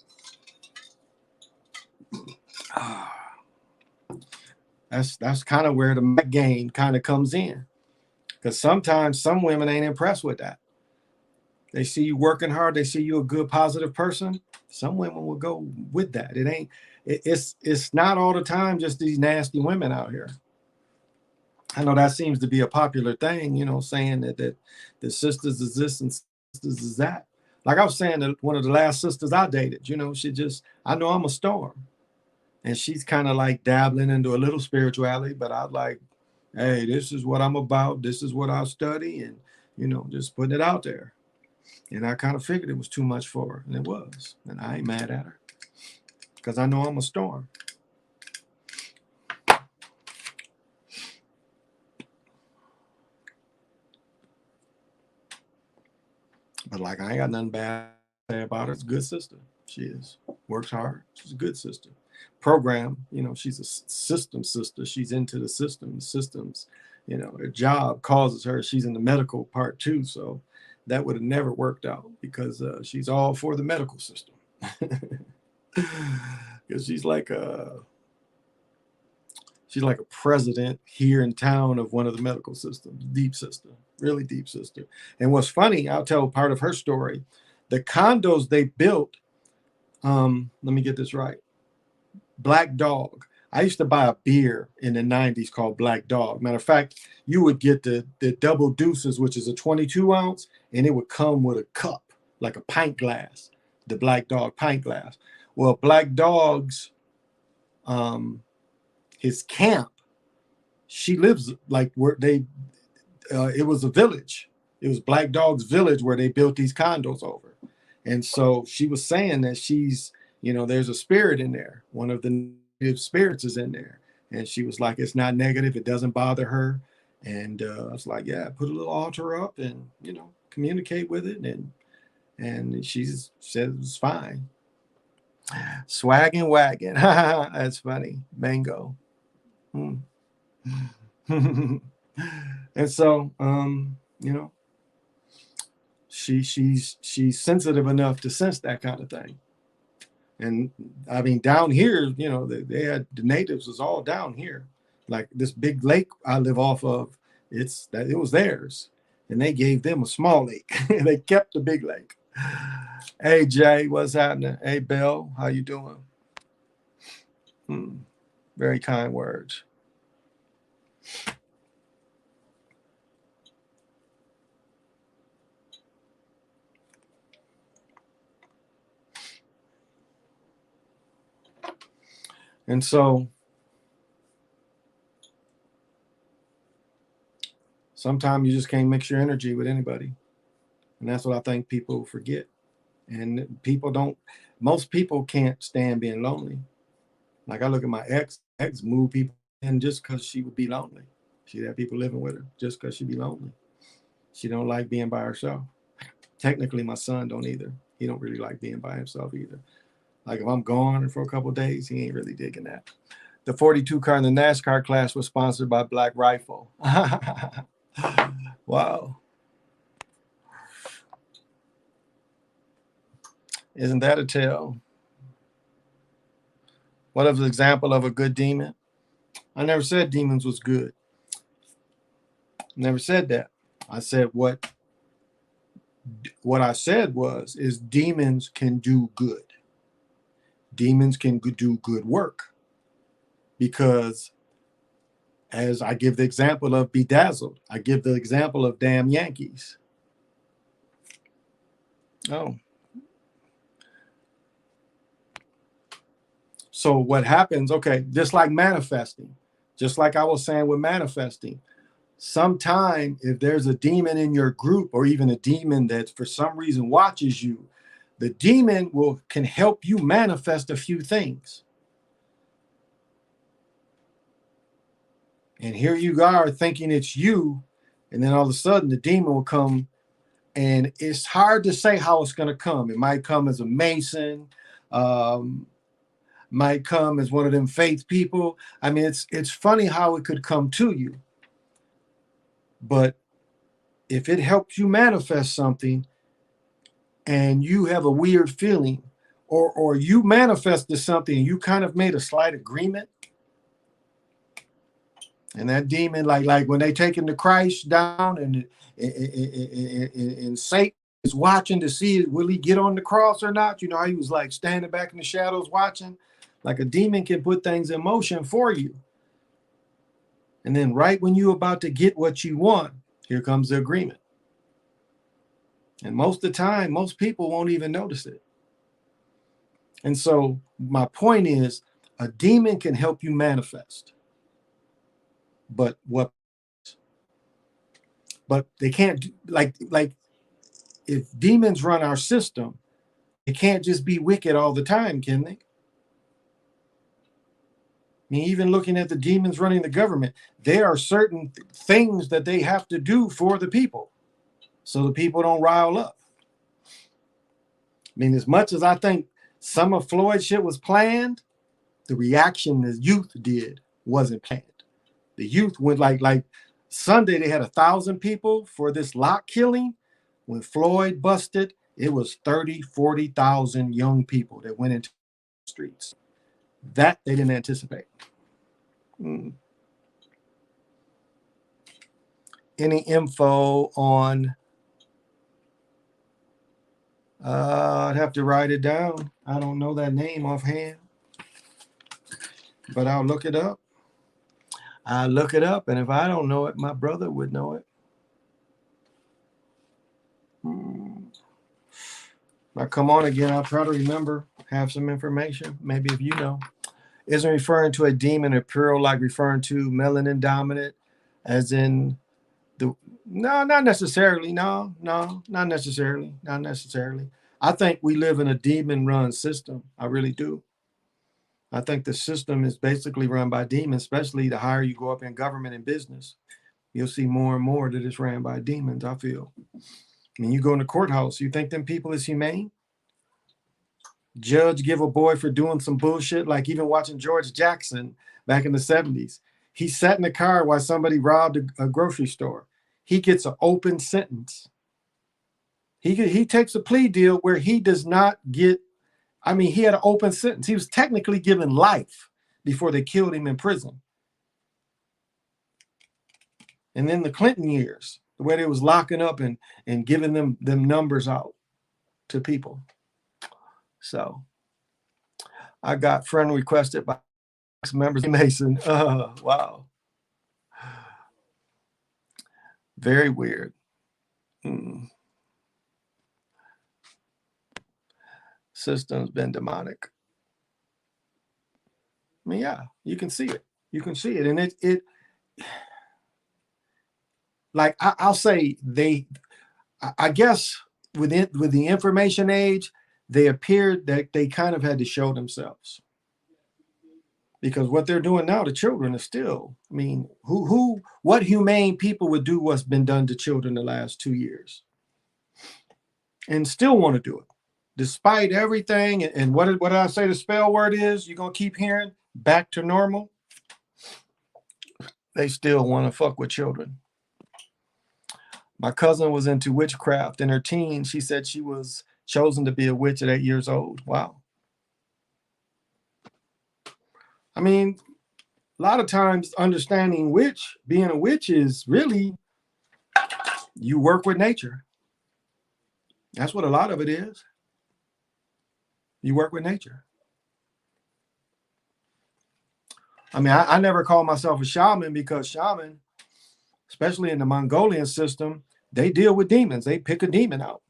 That's kind of where the game kind of comes in, because sometimes some women ain't impressed with that. They see you working hard. They see you a good, positive person. Some women will go with that. It ain't. It's not all the time just these nasty women out here. I know that seems to be a popular thing, you know, saying that the sisters is this and sisters is that. Like I was saying, that one of the last sisters I dated, you know, she just I know I'm a storm, and she's kind of like dabbling into a little spirituality, but I like, hey, this is what I'm about. This is what I study, and you know, just putting it out there. And I kind of figured it was too much for her, and it was. And I ain't mad at her because I know I'm a storm. But like, I ain't got nothing bad to say about her. It's a good sister. She is. Works hard. She's a good sister. Program, you know, she's a system sister. She's into the system. The systems, you know, her job causes her. She's in the medical part too. So that would have never worked out because she's all for the medical system. Because she's like a president here in town of one of the medical systems. Deep sister, really deep sister. And what's funny, I'll tell part of her story. The condos they built, let me get this right. Black Dog. I used to buy a beer in the 90s called Black Dog. Matter of fact, you would get the double deuces, which is a 22 ounce, and it would come with a cup, like a pint glass, the Black Dog pint glass. Well, Black Dog's his camp, she lives like where they it was a village. It was Black Dog's village where they built these condos over. And so she was saying that she's, you know, there's a spirit in there. One of the negative spirits is in there. And she was like, it's not negative. It doesn't bother her. And I was like, yeah, put a little altar up and, you know, communicate with it. And she said it's fine. Swagging wagon. That's funny. Mango. Hmm. And so, you know, she's sensitive enough to sense that kind of thing. And I mean, down here, you know, they had the natives was all down here, like this big lake I live off of. It was theirs, and they gave them a small lake. They kept the big lake. Hey Jay, what's happening? Hey Bill, how you doing? Very kind words. And so sometimes you just can't mix your energy with anybody. And that's what I think people forget. And most people can't stand being lonely. Like I look at my ex move people in just because she would be lonely. She'd have people living with her just because she'd be lonely. She don't like being by herself. Technically, my son don't either. He don't really like being by himself either. Like if I'm gone for a couple of days, he ain't really digging that. The 42 car in the NASCAR class was sponsored by Black Rifle. Wow. Isn't that a tale? What is an example of a good demon? I never said demons was good. Never said that. I said what I said is demons can do good. Demons can do good work. Because as I give the example of Bedazzled, I give the example of Damn Yankees. Oh. So what happens, okay, just like manifesting, just like I was saying with manifesting, sometime if there's a demon in your group or even a demon that for some reason watches you, the demon can help you manifest a few things. And here you are thinking it's you, and then all of a sudden the demon will come, and it's hard to say how it's going to come. It might come as a Mason, might come as one of them faith people. I mean, it's funny how it could come to you. But if it helps you manifest something and you have a weird feeling, or you manifested something and you kind of made a slight agreement, and that demon, like when they take him to Christ down and Satan is watching to see will he get on the cross or not. You know how he was like standing back in the shadows watching? Like a demon can put things in motion for you. And then right when you're about to get what you want, here comes the agreement. And most of the time, most people won't even notice it. And so my point is, a demon can help you manifest. But they can't, like if demons run our system, it can't just be wicked all the time, can they? I mean, even looking at the demons running the government, there are certain things that they have to do for the people so the people don't rile up. I mean, as much as I think some of Floyd's shit was planned, the reaction the youth did wasn't planned. The youth went like Sunday, they had 1,000 people for this lock killing. When Floyd busted, it was 30, 40,000 young people that went into the streets. That they didn't anticipate. Any info on, I'd have to write it down. I don't know that name offhand, but I'll look it up. And if I don't know it, my brother would know it. Now come on again, I'll try to remember, have some information, maybe if you know. Isn't referring to a demon or plural, like referring to melanin dominant, as in no, not necessarily. No, not necessarily. I think we live in a demon-run system. I really do. I think the system is basically run by demons, especially the higher you go up in government and business. You'll see more and more that it's ran by demons, I feel. I mean, you go in the courthouse, you think them people is humane? Judge give a boy for doing some bullshit, like even watching George Jackson back in the 70s. He sat in the car while somebody robbed a grocery store. He gets an open sentence. He takes a plea deal where he does not get, I mean, he had an open sentence. He was technically given life before they killed him in prison. And then the Clinton years, the way they was locking up and giving them numbers out to people. So I got friend requested by members of Mason. Wow. Very weird. System's been demonic. I mean, yeah, you can see it. And it like I'll say I guess with the information age, they appeared that they kind of had to show themselves. Because what they're doing now to children is still, I mean, what humane people would do what's been done to children the last 2 years? and still want to do it. Despite everything, and what did I say the spell word is? You're going to keep hearing back to normal. They still want to fuck with children. My cousin was into witchcraft in her teens. She said she was chosen to be a witch at 8 years old. Wow. I mean, a lot of times understanding being a witch is really you work with nature. That's what a lot of it is. You work with nature. I mean, I never call myself a shaman because shaman, especially in the Mongolian system, they deal with demons. They pick a demon out.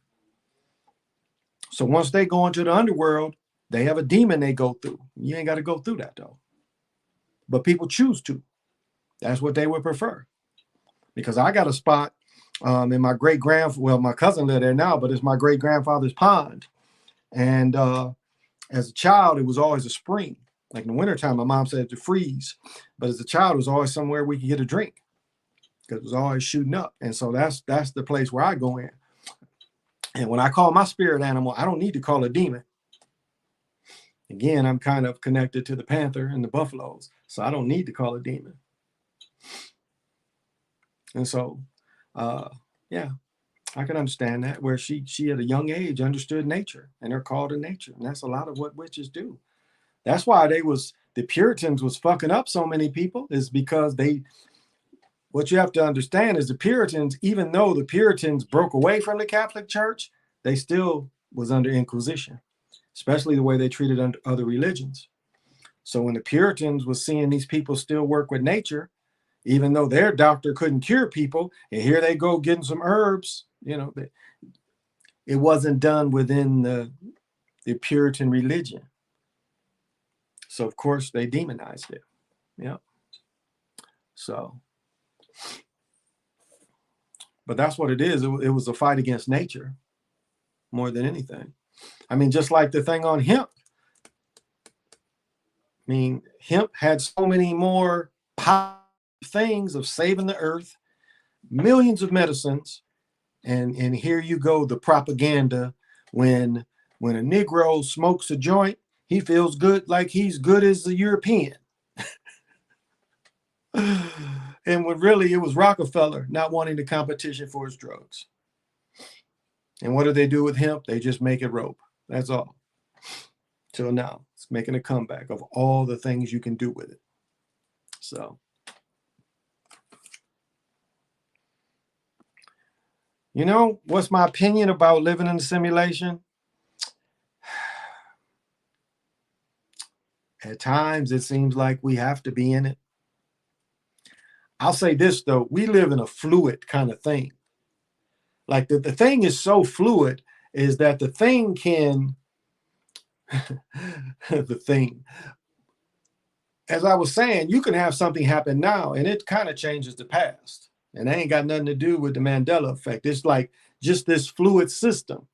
So once they go into the underworld, they have a demon they go through. You ain't got to go through that though. But people choose to. That's what they would prefer. Because I got a spot in my my cousin lived there now, but it's my great-grandfather's pond. And as a child, it was always a spring. Like in the wintertime, my mom said to freeze. But as a child, it was always somewhere we could get a drink because it was always shooting up. And so that's the place where I go in. And when I call my spirit animal, I don't need to call a demon. Again, I'm kind of connected to the panther and the buffaloes, so I don't need to call a demon. And so, yeah, I can understand that, where she at a young age understood nature and they're called to nature. And that's a lot of what witches do. That's why the Puritans was fucking up so many people, is because what you have to understand is the Puritans, even though the Puritans broke away from the Catholic Church, they still was under Inquisition, especially the way they treated other religions. So when the Puritans was seeing these people still work with nature, even though their doctor couldn't cure people, and here they go getting some herbs, it wasn't done within the Puritan religion. So of course they demonized it. Yeah. So, but that's what it is. It was a fight against nature more than anything. I mean, just like the thing on hemp. I mean, hemp had so many more things of saving the earth, millions of medicines, and here you go, the propaganda. When a Negro smokes a joint, he feels good, like he's good as a European. And when really it was Rockefeller not wanting the competition for his drugs. And what do they do with hemp? They just make it rope. That's all. Till now, it's making a comeback of all the things you can do with it. So, what's my opinion about living in a simulation? At times, it seems like we have to be in it. I'll say this, though. We live in a fluid kind of thing. Like the thing is so fluid is that the thing can, as I was saying, you can have something happen now and it kind of changes the past. And that ain't got nothing to do with the Mandela effect. It's like just this fluid system.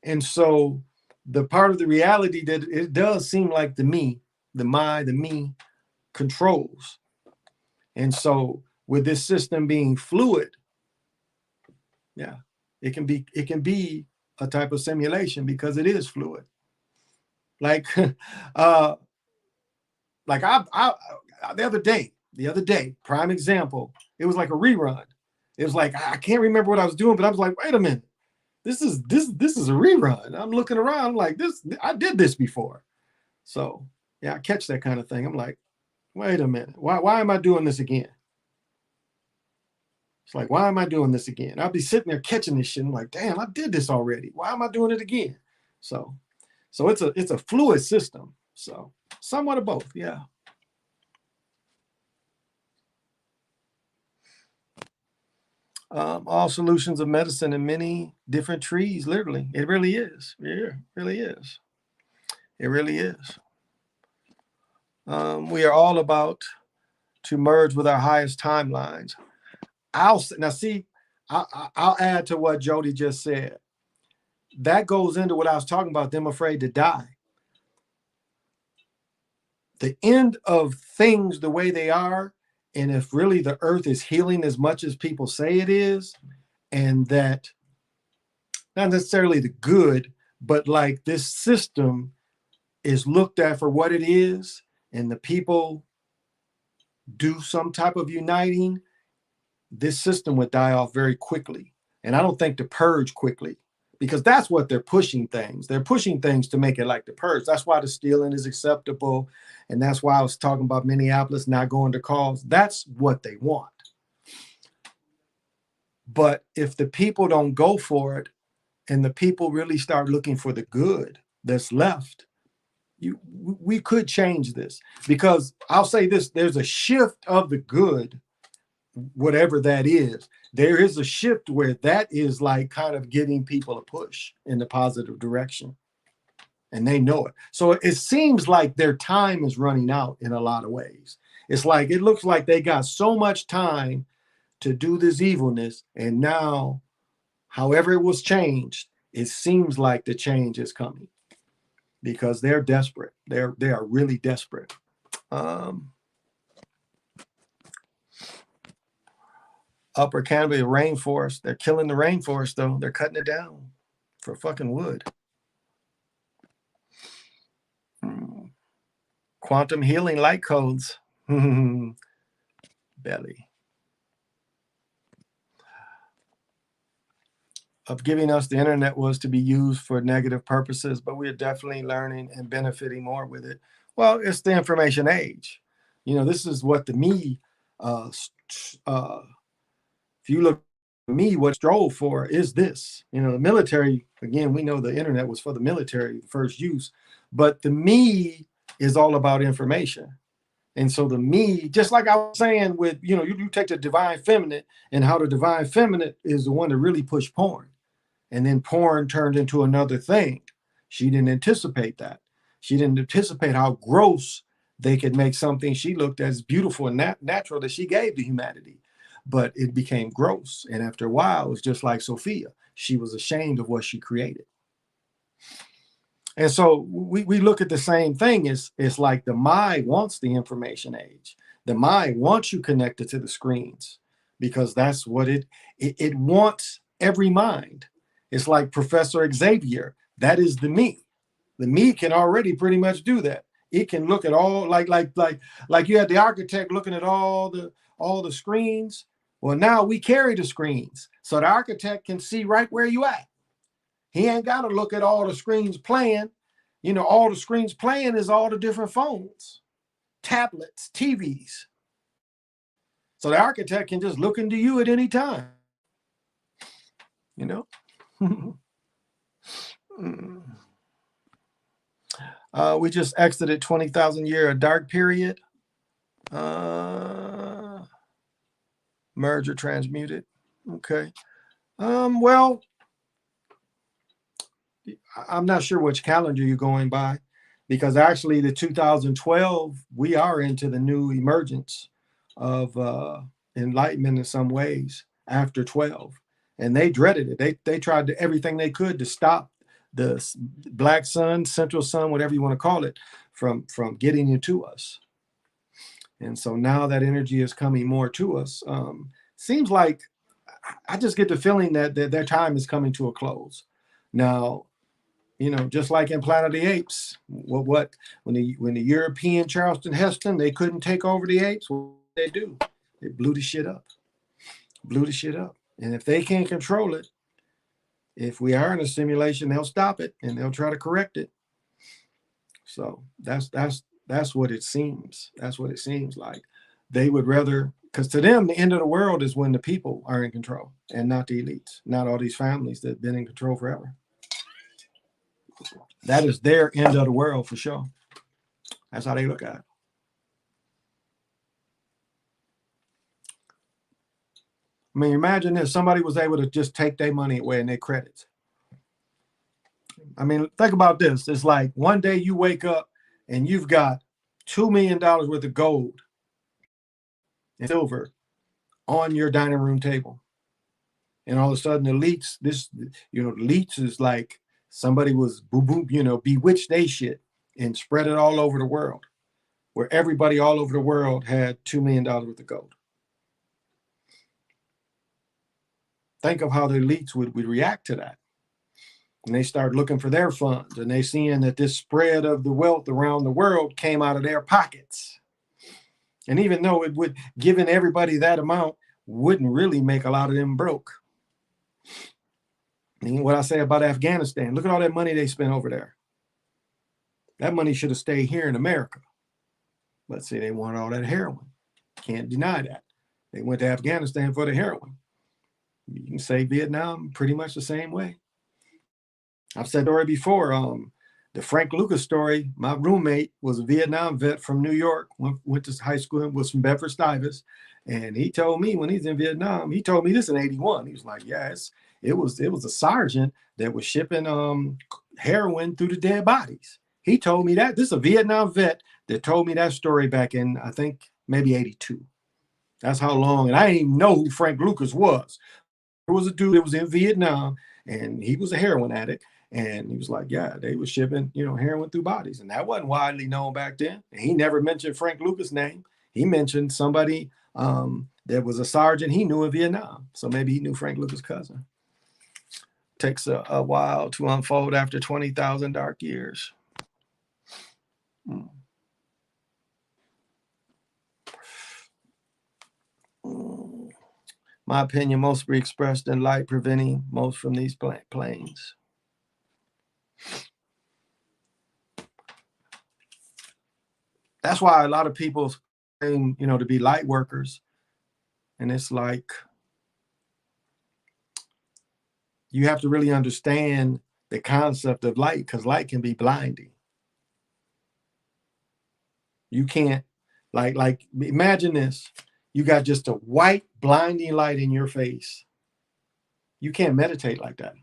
And so the part of the reality that it does seem like the me controls. And so with this system being fluid, yeah, it can be a type of simulation because it is fluid. Like, I the other day, prime example, it was like a rerun. It was like, I can't remember what I was doing, but I was like, wait a minute, this is a rerun. I'm looking around, I'm like, I did this before. So yeah, I catch that kind of thing. I'm like, wait a minute, why am I doing this again? It's like, why am I doing this again? I'll be sitting there catching this shit. I'm like, damn, I did this already. Why am I doing it again? So it's a fluid system. So somewhat of both, yeah. All solutions of medicine in many different trees, literally. It really is. Yeah, it really is. It really is. We are all about to merge with our highest timelines. I'll add to what Jody just said. That goes into what I was talking about, them afraid to die. The end of things the way they are, and if really the earth is healing as much as people say it is, and that not necessarily the good, but like this system is looked at for what it is, and the people do some type of uniting, this system would die off very quickly. And I don't think to purge quickly, because that's what they're pushing things. They're pushing things to make it like the purge. That's why the stealing is acceptable. And that's why I was talking about Minneapolis not going to calls. That's what they want. But if the people don't go for it and the people really start looking for the good that's left, we could change this. Because I'll say this, there's a shift of the good, whatever that is. There is a shift where that is like kind of giving people a push in the positive direction, and they know it. So it seems like their time is running out in a lot of ways. It's like, it looks like they got so much time to do this evilness, and now, however it was changed, it seems like the change is coming because they're desperate. They are really desperate. Upper Canada rainforest. They're killing the rainforest, though. They're cutting it down for fucking wood. Quantum healing light codes. Belly. Of giving us the internet was to be used for negative purposes, but we are definitely learning and benefiting more with it. Well, it's the information age. This is what the me, if you look at me, what strove for is this. The military, again, we know the internet was for the military, first use, but the me is all about information. And so the me, just like I was saying with, you take the divine feminine and how the divine feminine is the one that really pushed porn. And then porn turned into another thing. She didn't anticipate that. She didn't anticipate how gross they could make something she looked as beautiful and natural that she gave to humanity. But it became gross. And after a while, it was just like Sophia. She was ashamed of what she created. And so we look at the same thing. It's like the mind wants the information age. The mind wants you connected to the screens because that's what it wants every mind. It's like Professor Xavier. That is the me. The me can already pretty much do that. It can look at all like you had the architect looking at all the screens. Well, now we carry the screens. So the architect can see right where you at. He ain't got to look at all the screens playing. All the screens playing is all the different phones, tablets, TVs. So the architect can just look into you at any time. We just exited 20,000 year a dark period. Merger transmuted. Okay. Well, I'm not sure which calendar you're going by, because actually the 2012, we are into the new emergence of enlightenment in some ways after 12. And they dreaded it. They tried everything they could to stop the black sun, central sun, whatever you want to call it, from getting into us. And so now that energy is coming more to us. Seems like I just get the feeling that their time is coming to a close. Now, just like in Planet of the Apes, when the European Charleston Heston, they couldn't take over the apes, what did they do? They blew the shit up. And if they can't control it, if we are in a simulation, they'll stop it and they'll try to correct it. So that's what it seems. That's what it seems like. They would rather, because to them, the end of the world is when the people are in control and not the elites, not all these families that have been in control forever. That is their end of the world for sure. That's how they look at it. I mean, imagine if somebody was able to just take their money away and their credits. I mean, think about this. It's like one day you wake up and you've got $2 million worth of gold and silver on your dining room table. And all of a sudden the elites, elites is like somebody was bewitched they shit and spread it all over the world, where everybody all over the world had $2 million worth of gold. Think of how the elites would react to that. And they start looking for their funds, and they seeing that this spread of the wealth around the world came out of their pockets. And even though it would, giving everybody that amount wouldn't really make a lot of them broke. I mean, what I say about Afghanistan, look at all that money they spent over there. That money should have stayed here in America. But see, they want all that heroin. Can't deny that. They went to Afghanistan for the heroin. You can say Vietnam pretty much the same way. I've said the story before. The Frank Lucas story. My roommate was a Vietnam vet from New York. Went to high school, was from Bedford-Stuyvesant, and he told me when he's in Vietnam. He told me this in '81. He was like, "Yes, it was a sergeant that was shipping heroin through the dead bodies." He told me that. This is a Vietnam vet that told me that story back in, I think, maybe '82. That's how long. And I didn't even know who Frank Lucas was. There was a dude that was in Vietnam, and he was a heroin addict. And he was like, yeah, they were shipping, heroin through bodies. And that wasn't widely known back then. And he never mentioned Frank Lucas' name. He mentioned somebody that was a sergeant he knew in Vietnam. So maybe he knew Frank Lucas' cousin. Takes a while to unfold after 20,000 dark years. My opinion, most be expressed in light, preventing most from these planes. That's why a lot of people claim, to be light workers. And it's like, you have to really understand the concept of light, because light can be blinding. You can't, like imagine this. You got just a white blinding light in your face. You can't meditate like that.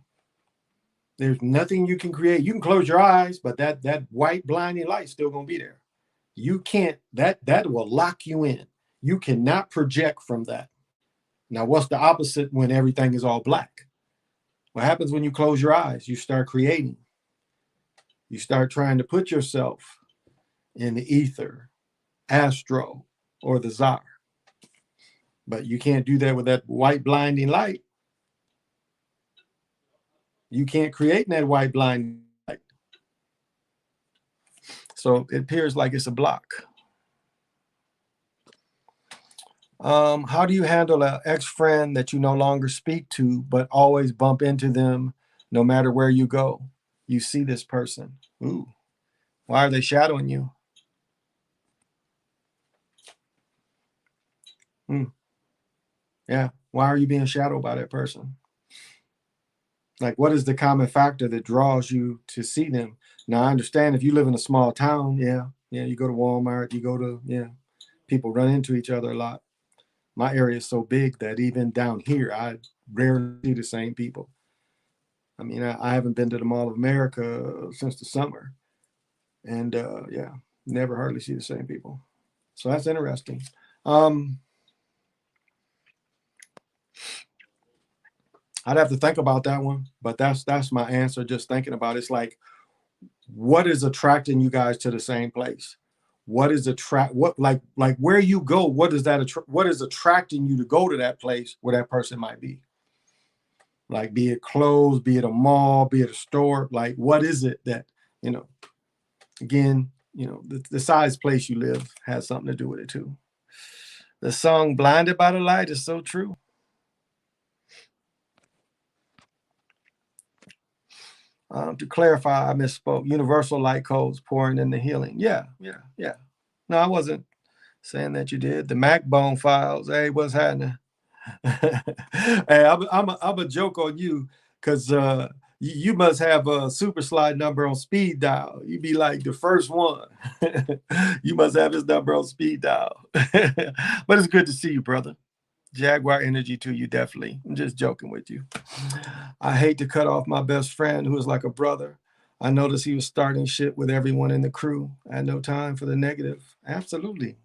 There's nothing you can create. You can close your eyes, but that white blinding light's still gonna be there. You can't, that will lock you in. You cannot project from that. Now, what's the opposite when everything is all black? What happens when you close your eyes? You start creating. You start trying to put yourself in the ether, astro, or the czar. But you can't do that with that white blinding light. You can't create that white blinding light. So it appears like it's a block. How do you handle an ex-friend that you no longer speak to, but always bump into them no matter where you go? You see this person. Ooh, why are they shadowing you? Yeah, why are you being shadowed by that person? Like, what is the common factor that draws you to see them? Now, I understand if you live in a small town, yeah, you go to Walmart, you go to, people run into each other a lot. My area is so big that even down here, I rarely see the same people. I mean, I haven't been to the Mall of America since the summer. And never hardly see the same people. So that's interesting. I'd have to think about that one, but that's my answer. Just thinking about it. It's like, what is attracting you guys to the same place? What is like where you go? What is that? What is attracting you to go to that place where that person might be? Like, be it clothes, be it a mall, be it a store. Like, what is it that, again, the size place you live has something to do with it too. The song "Blinded by the Light" is so true. To clarify, I misspoke. Universal light codes pouring in the healing. Yeah. No, I wasn't saying that you did. The MacBone files. Hey, what's happening? Hey, I'm a joke on you, because you must have a super slide number on speed dial. You be like the first one. You must have his number on speed dial. But it's good to see you, brother. Jaguar energy to you, definitely. I'm just joking with you. I hate to cut off my best friend, who is like a brother. I noticed he was starting shit with everyone in the crew. I had no time for the negative. Absolutely.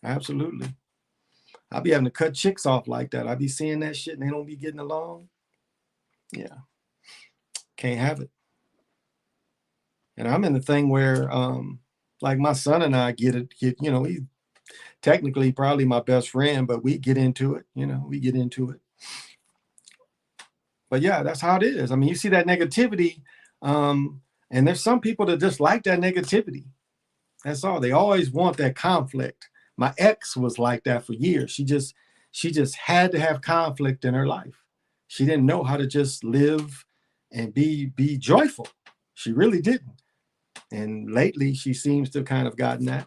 I'll be having to cut chicks off like that. I be seeing that shit and they don't be getting along. Yeah. Can't have it. And I'm in the thing where, like, my son and I he's technically probably my best friend, but we get into it. We get into it. But yeah, that's how it is. I mean, you see that negativity, and there's some people that just like that negativity. That's all. They always want that conflict. My ex was like that for years. She just had to have conflict in her life. She didn't know how to just live and be joyful. She really didn't. And lately she seems to have kind of gotten that.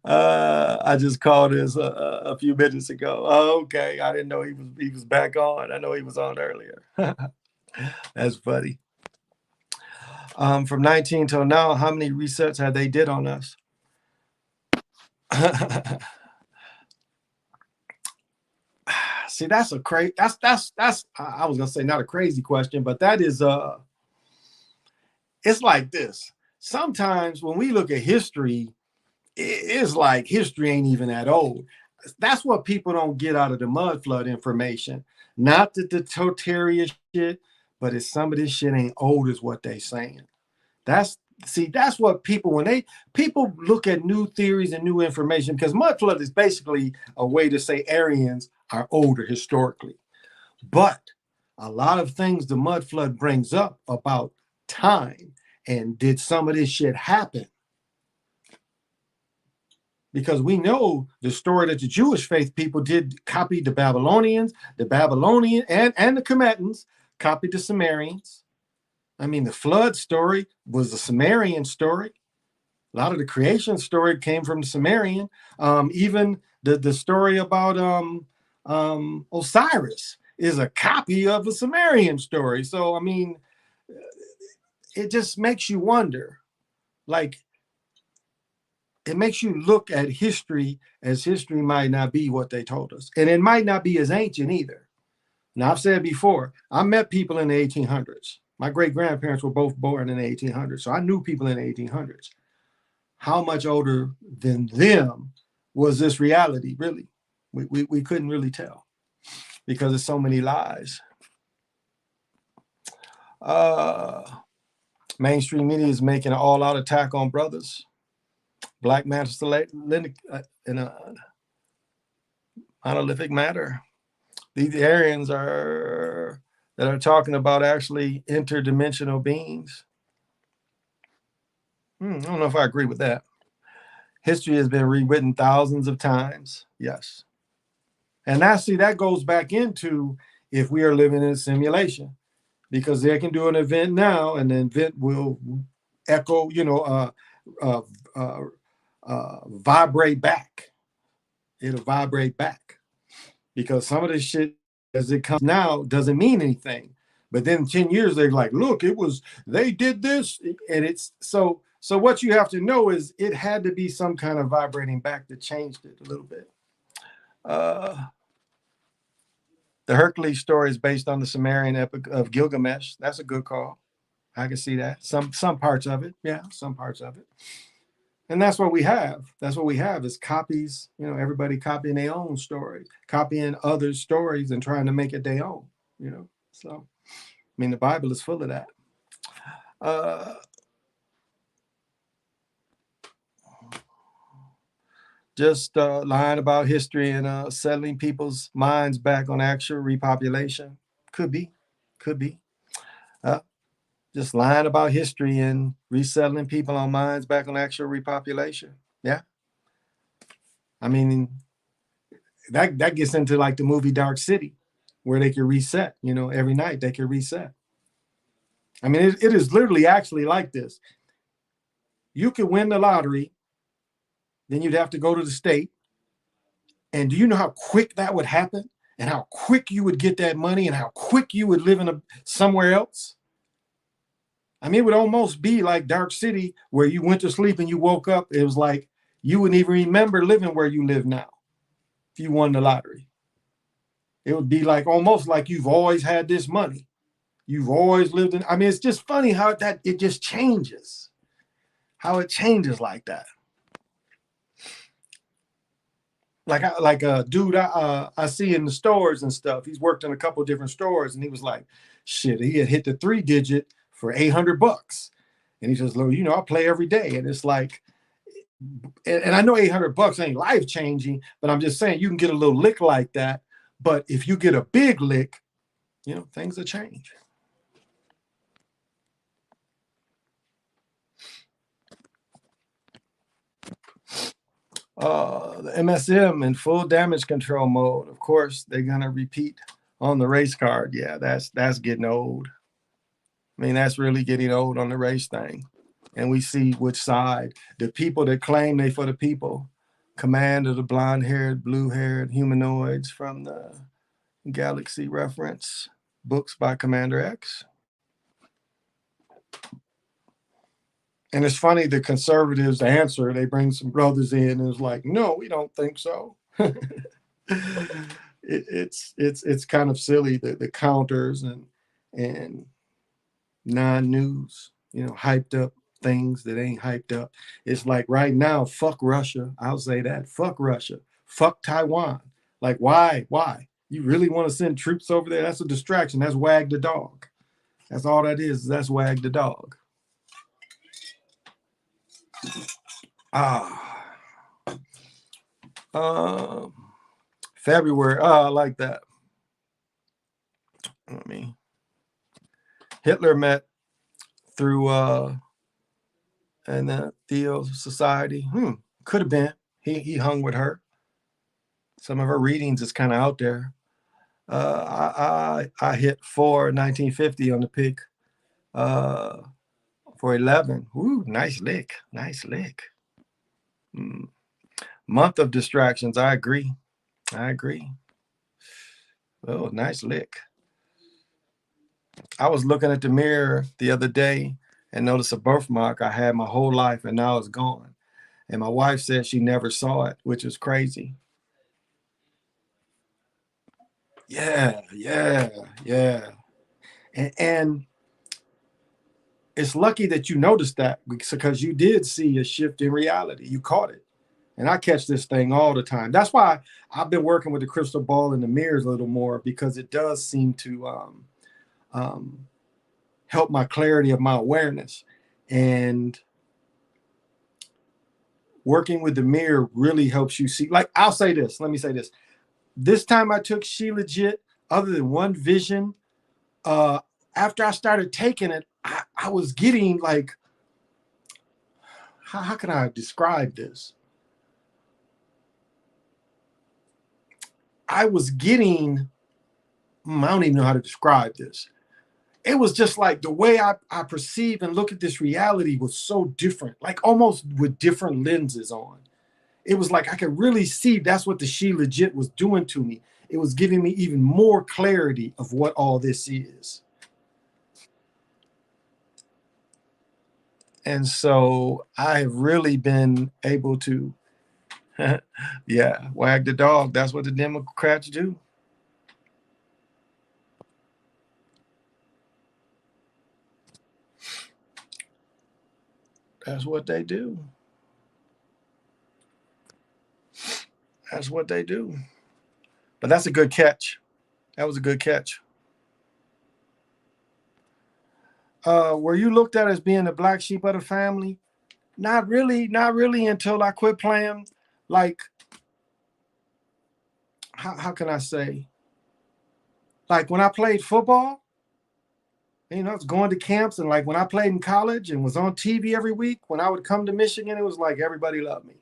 I just called this a few minutes ago. Oh, okay. I didn't know he was back on. I know he was on earlier. That's funny. From 19 till now, how many resets have they did on us? See, that's a crazy. That's. I was gonna say not a crazy question, but that is. It's like this. Sometimes when we look at history, it's like history ain't even that old. That's what people don't get out of the mud flood information. Not that the totalitarian shit, but it's some of this shit ain't old, is what they saying. That's what people, when people look at new theories and new information, because mud flood is basically a way to say Aryans are older historically. But a lot of things the mud flood brings up about time and did some of this shit happen? Because we know the story that the Jewish faith people did copy the Babylonians, and the Commetans copied the Sumerians. I mean, the flood story was a Sumerian story. A lot of the creation story came from the Sumerian. Even the story about Osiris is a copy of a Sumerian story. So, I mean, it just makes you wonder, like, it makes you look at history as history might not be what they told us. And it might not be as ancient either. Now, I've said before, I met people in the 1800s. My great-grandparents were both born in the 1800s, so I knew people in the 1800s. How much older than them was this reality, really? We couldn't really tell because there's so many lies. Mainstream media is making an all-out attack on brothers. Black matter in a monolithic matter. These Aryans that are talking about actually interdimensional beings. I don't know if I agree with that. History has been rewritten thousands of times. Yes. And that goes back into if we are living in a simulation, because they can do an event now and the event will echo, vibrate back. It'll vibrate back because some of this shit as it comes now doesn't mean anything. But then 10 years, they're like, look, they did this. And it's so what you have to know is it had to be some kind of vibrating back that changed it a little bit. The Hercules story is based on the Sumerian epic of Gilgamesh. That's a good call. I can see that. Some parts of it. Yeah, some parts of it. And that's what we have. That's what we have is copies, everybody copying their own story, copying others' stories and trying to make it their own, So, I mean, the Bible is full of that. Just lying about history and settling people's minds back on actual repopulation. Could be. Just lying about history and resettling people on minds back on actual repopulation. Yeah. I mean, that gets into like the movie Dark City, where they can reset, every night they can reset. I mean, it is literally actually like this. You could win the lottery, then you'd have to go to the state. And do you know how quick that would happen? And how quick you would get that money and how quick you would live somewhere else? I mean, it would almost be like Dark City, where you went to sleep and you woke up. It was like you wouldn't even remember living where you live now if you won the lottery. It would be like almost like you've always had this money. You've always lived in. I mean, it's just funny how it just changes. How it changes like that. Like a dude I see in the stores and stuff. He's worked in a couple of different stores, and he was like, "Shit, he had hit the 3-digit for $800." And he says, "Look, I play every day," and it's like, and I know $800 ain't life changing, but I'm just saying you can get a little lick like that. But if you get a big lick, things will change. The MSM in full damage control mode. Of course, they're gonna repeat on the race card. Yeah, that's getting old. I mean, that's really getting old on the race thing. And we see which side. The people that claim they for the people. Command of the blonde-haired, blue-haired humanoids from the Galaxy reference books by Commander X. And it's funny, the conservatives answer, they bring some brothers in and it's like, no, we don't think so. It's kind of silly, the counters and non-news, hyped up things that ain't hyped up. It's like right now, fuck Russia. I'll say that. Fuck Russia. Fuck Taiwan. Like, why? You really want to send troops over there? That's a distraction. That's wag the dog. That's all that is. That's wag the dog. February. I like that. I mean, Hitler met through and Theo Society. Could have been. He hung with her. Some of her readings is kind of out there. I hit 1950 on the pick for 11. Ooh, nice lick. Month of distractions. I agree. Oh, nice lick. I was looking at the mirror the other day and noticed a birthmark I had my whole life and now it's gone. And my wife said she never saw it, which is crazy. Yeah. And it's lucky that you noticed that because you did see a shift in reality. You caught it. And I catch this thing all the time. That's why I've been working with the crystal ball and the mirrors a little more, because it does seem to help my clarity of my awareness. And working with the mirror really helps you see. Like, I'll say this. Let me say this. This time I took She Legit, other than one vision, after I started taking it, I was getting like, how can I describe this? I was getting, I don't even know how to describe this. It was just like the way I perceive and look at this reality was so different, like almost with different lenses on. It was like I could really see that's what the She Legit was doing to me. It was giving me even more clarity of what all this is. And so I've really been able to, yeah, wag the dog. That's what the Democrats do. That's what they do. That's what they do. But that's a good catch. That was a good catch. Were you looked at as being the black sheep of the family? Not really until I quit playing. Like, how can I say? Like when I played football, I was going to camps, and like when I played in college and was on TV every week, when I would come to Michigan, it was like everybody loved me.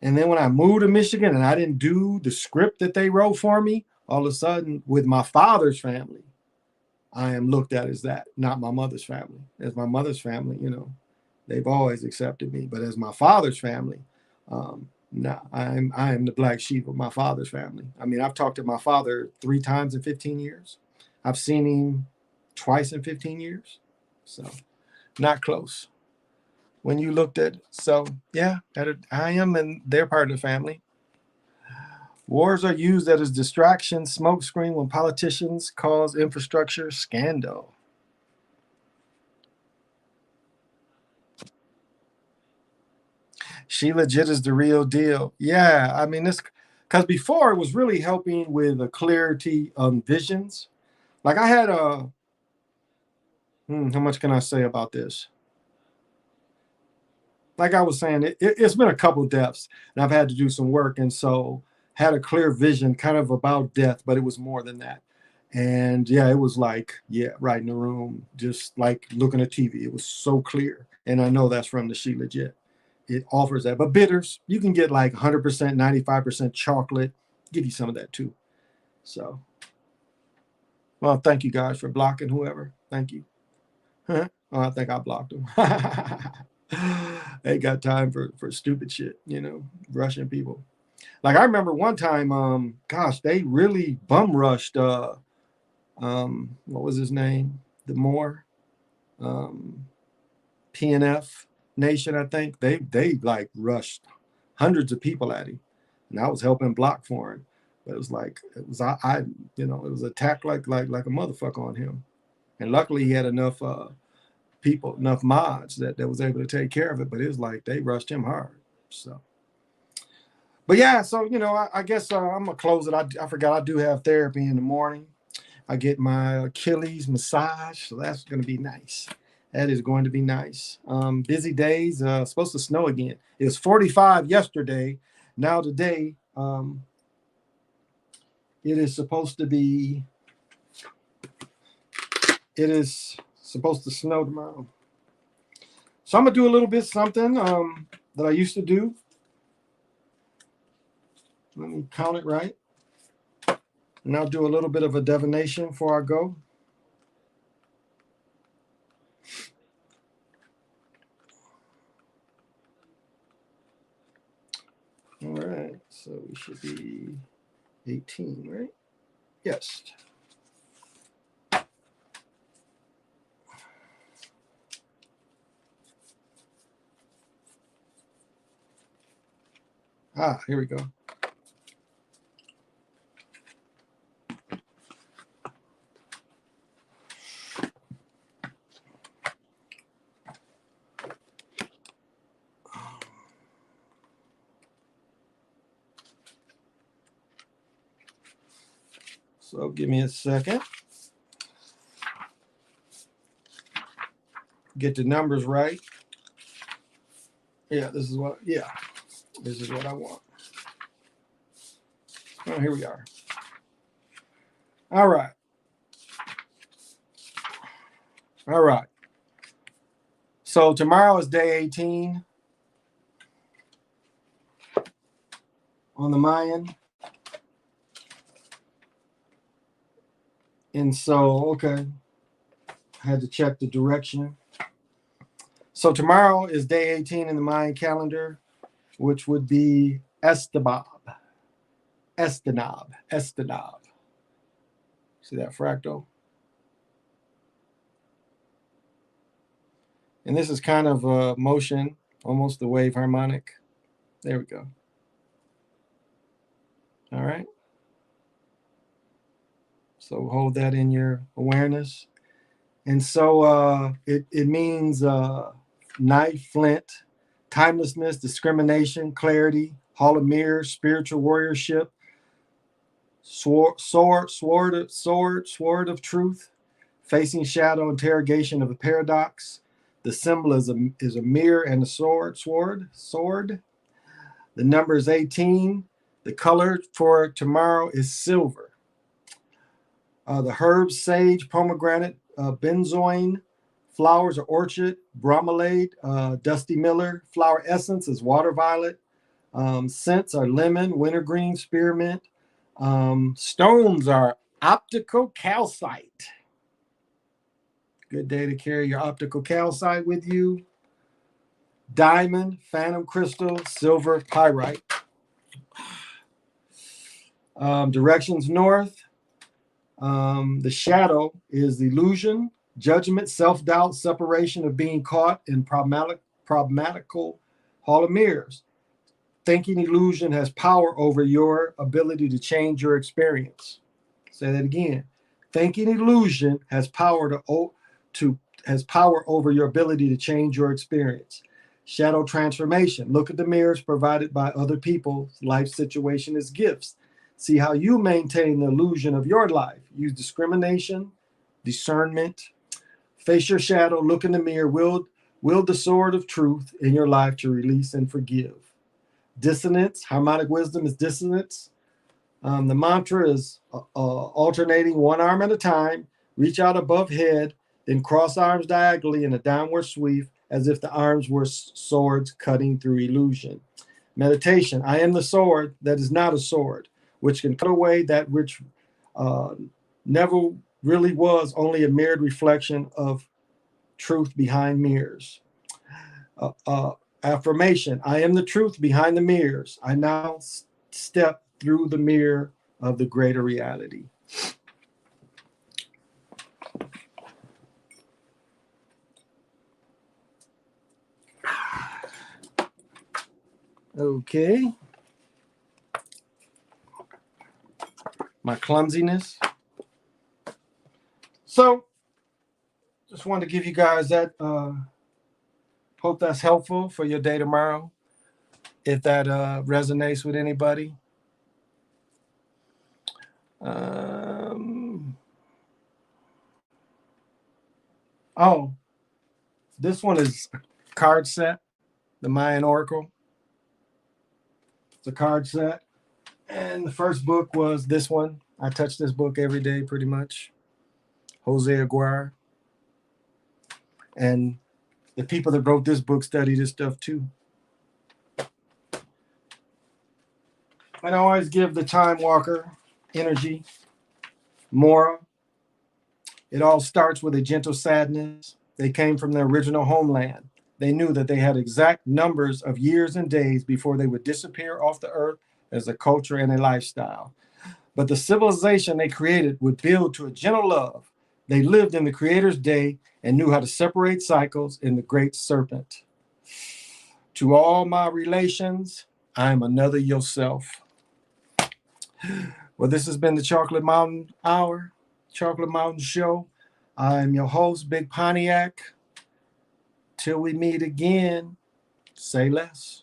And then when I moved to Michigan and I didn't do the script that they wrote for me, all of a sudden with my father's family, I am looked at as that, not my mother's family. As my mother's family, they've always accepted me. But as my father's family, no, I am the black sheep of my father's family. I mean, I've talked to my father 3 times in 15 years. I've seen him twice in 15 years. So not close. When you looked at, so yeah, I am, and they're part of the family. Wars are used as a distraction, smokescreen when politicians cause infrastructure scandal. She Legit is the real deal. Yeah, I mean, this, because before it was really helping with the clarity on visions. Like I had how much can I say about this? Like I was saying, it's been a couple deaths, and I've had to do some work. And so had a clear vision kind of about death, but it was more than that. And yeah, it was like, yeah, right in the room, just like looking at TV. It was so clear. And I know that's from the She Legit. It offers that. But bitters, you can get like 100%, 95% chocolate. Give you some of that too. So, well, thank you guys for blocking whoever. Thank you. Huh? Oh, I think I blocked them. Ain't got time for stupid shit, rushing people. Like I remember one time, gosh, they really bum rushed what was his name? The Moore, um, PNF Nation, I think. They like rushed hundreds of people at him. And I was helping block for him. But it was like it was attack like a motherfucker on him. And luckily he had enough people, enough mods that was able to take care of it. But it was like they rushed him hard. So but yeah, so I guess I'm gonna close it. I forgot I do have therapy in the morning. I get my Achilles massage, so that's gonna be nice. That is going to be nice. Busy days. Supposed to snow again. It was 45 yesterday. Now today, it is supposed to be. It is supposed to snow tomorrow. So I'm gonna do a little bit something that I used to do. Let me count it right. And I'll do a little bit of a divination before I go. All right, so we should be 18, right? Yes. Here we go. So give me a second. Get the numbers right. Yeah, this is what I want. Oh, here we are. All right. So tomorrow is day 18 on the Mayan. And so, okay, I had to check the direction. So tomorrow is day 18 in the Mayan calendar, which would be Estanab. See that fractal? And this is kind of a motion, almost the wave harmonic. There we go. All right. So hold that in your awareness. And so it means knife, flint, timelessness, discrimination, clarity, hall of mirrors, spiritual warriorship, sword of truth, facing shadow, interrogation of a paradox. The symbol is a mirror and a sword. The number is 18. The color for tomorrow is silver. The herbs, sage, pomegranate, benzoin, flowers are orchid, bromelade, dusty miller. Flower essence is water violet. Scents are lemon, wintergreen, spearmint. Stones are optical calcite. Good day to carry your optical calcite with you. Diamond, phantom crystal, silver, pyrite. Directions north. The shadow is the illusion, judgment, self-doubt, separation of being caught in problematical hall of mirrors. Thinking illusion has power over your ability to change your experience. Say that again. Thinking illusion has power over your ability to change your experience. Shadow transformation. Look at the mirrors provided by other people's life situation as gifts. See how you maintain the illusion of your life. Use discrimination, discernment. Face your shadow. Look in the mirror. Wield the sword of truth in your life to release and forgive. Dissonance. Harmonic wisdom is dissonance. The mantra is alternating one arm at a time, reach out above head, then cross arms diagonally in a downward sweep as if the arms were swords cutting through illusion. Meditation, I am the sword that is not a sword, which can cut away that which uh, never really was, only a mirrored reflection of truth behind mirrors. Uh, uh, Affirmation, I am the truth behind the mirrors. I now step through the mirror of the greater reality. Okay. My clumsiness. So, just wanted to give you guys that. Hope that's helpful for your day tomorrow. If that resonates with anybody. Oh, this one is a card set, the Mayan Oracle. It's a card set. And the first book was this one. I touch this book every day pretty much. Jose Aguirre. And the people that wrote this book study this stuff too. I always give the Time Walker energy, Mora. It all starts with a gentle sadness. They came from their original homeland. They knew that they had exact numbers of years and days before they would disappear off the earth as a culture and a lifestyle. But the civilization they created would build to a gentle love. They lived in the Creator's day and knew how to separate cycles in the great serpent. To all my relations, I am another yourself. Well, this has been the Chocolate Mountain Hour, Chocolate Mountain Show. I'm your host, Big Pontiac. Till we meet again, say less.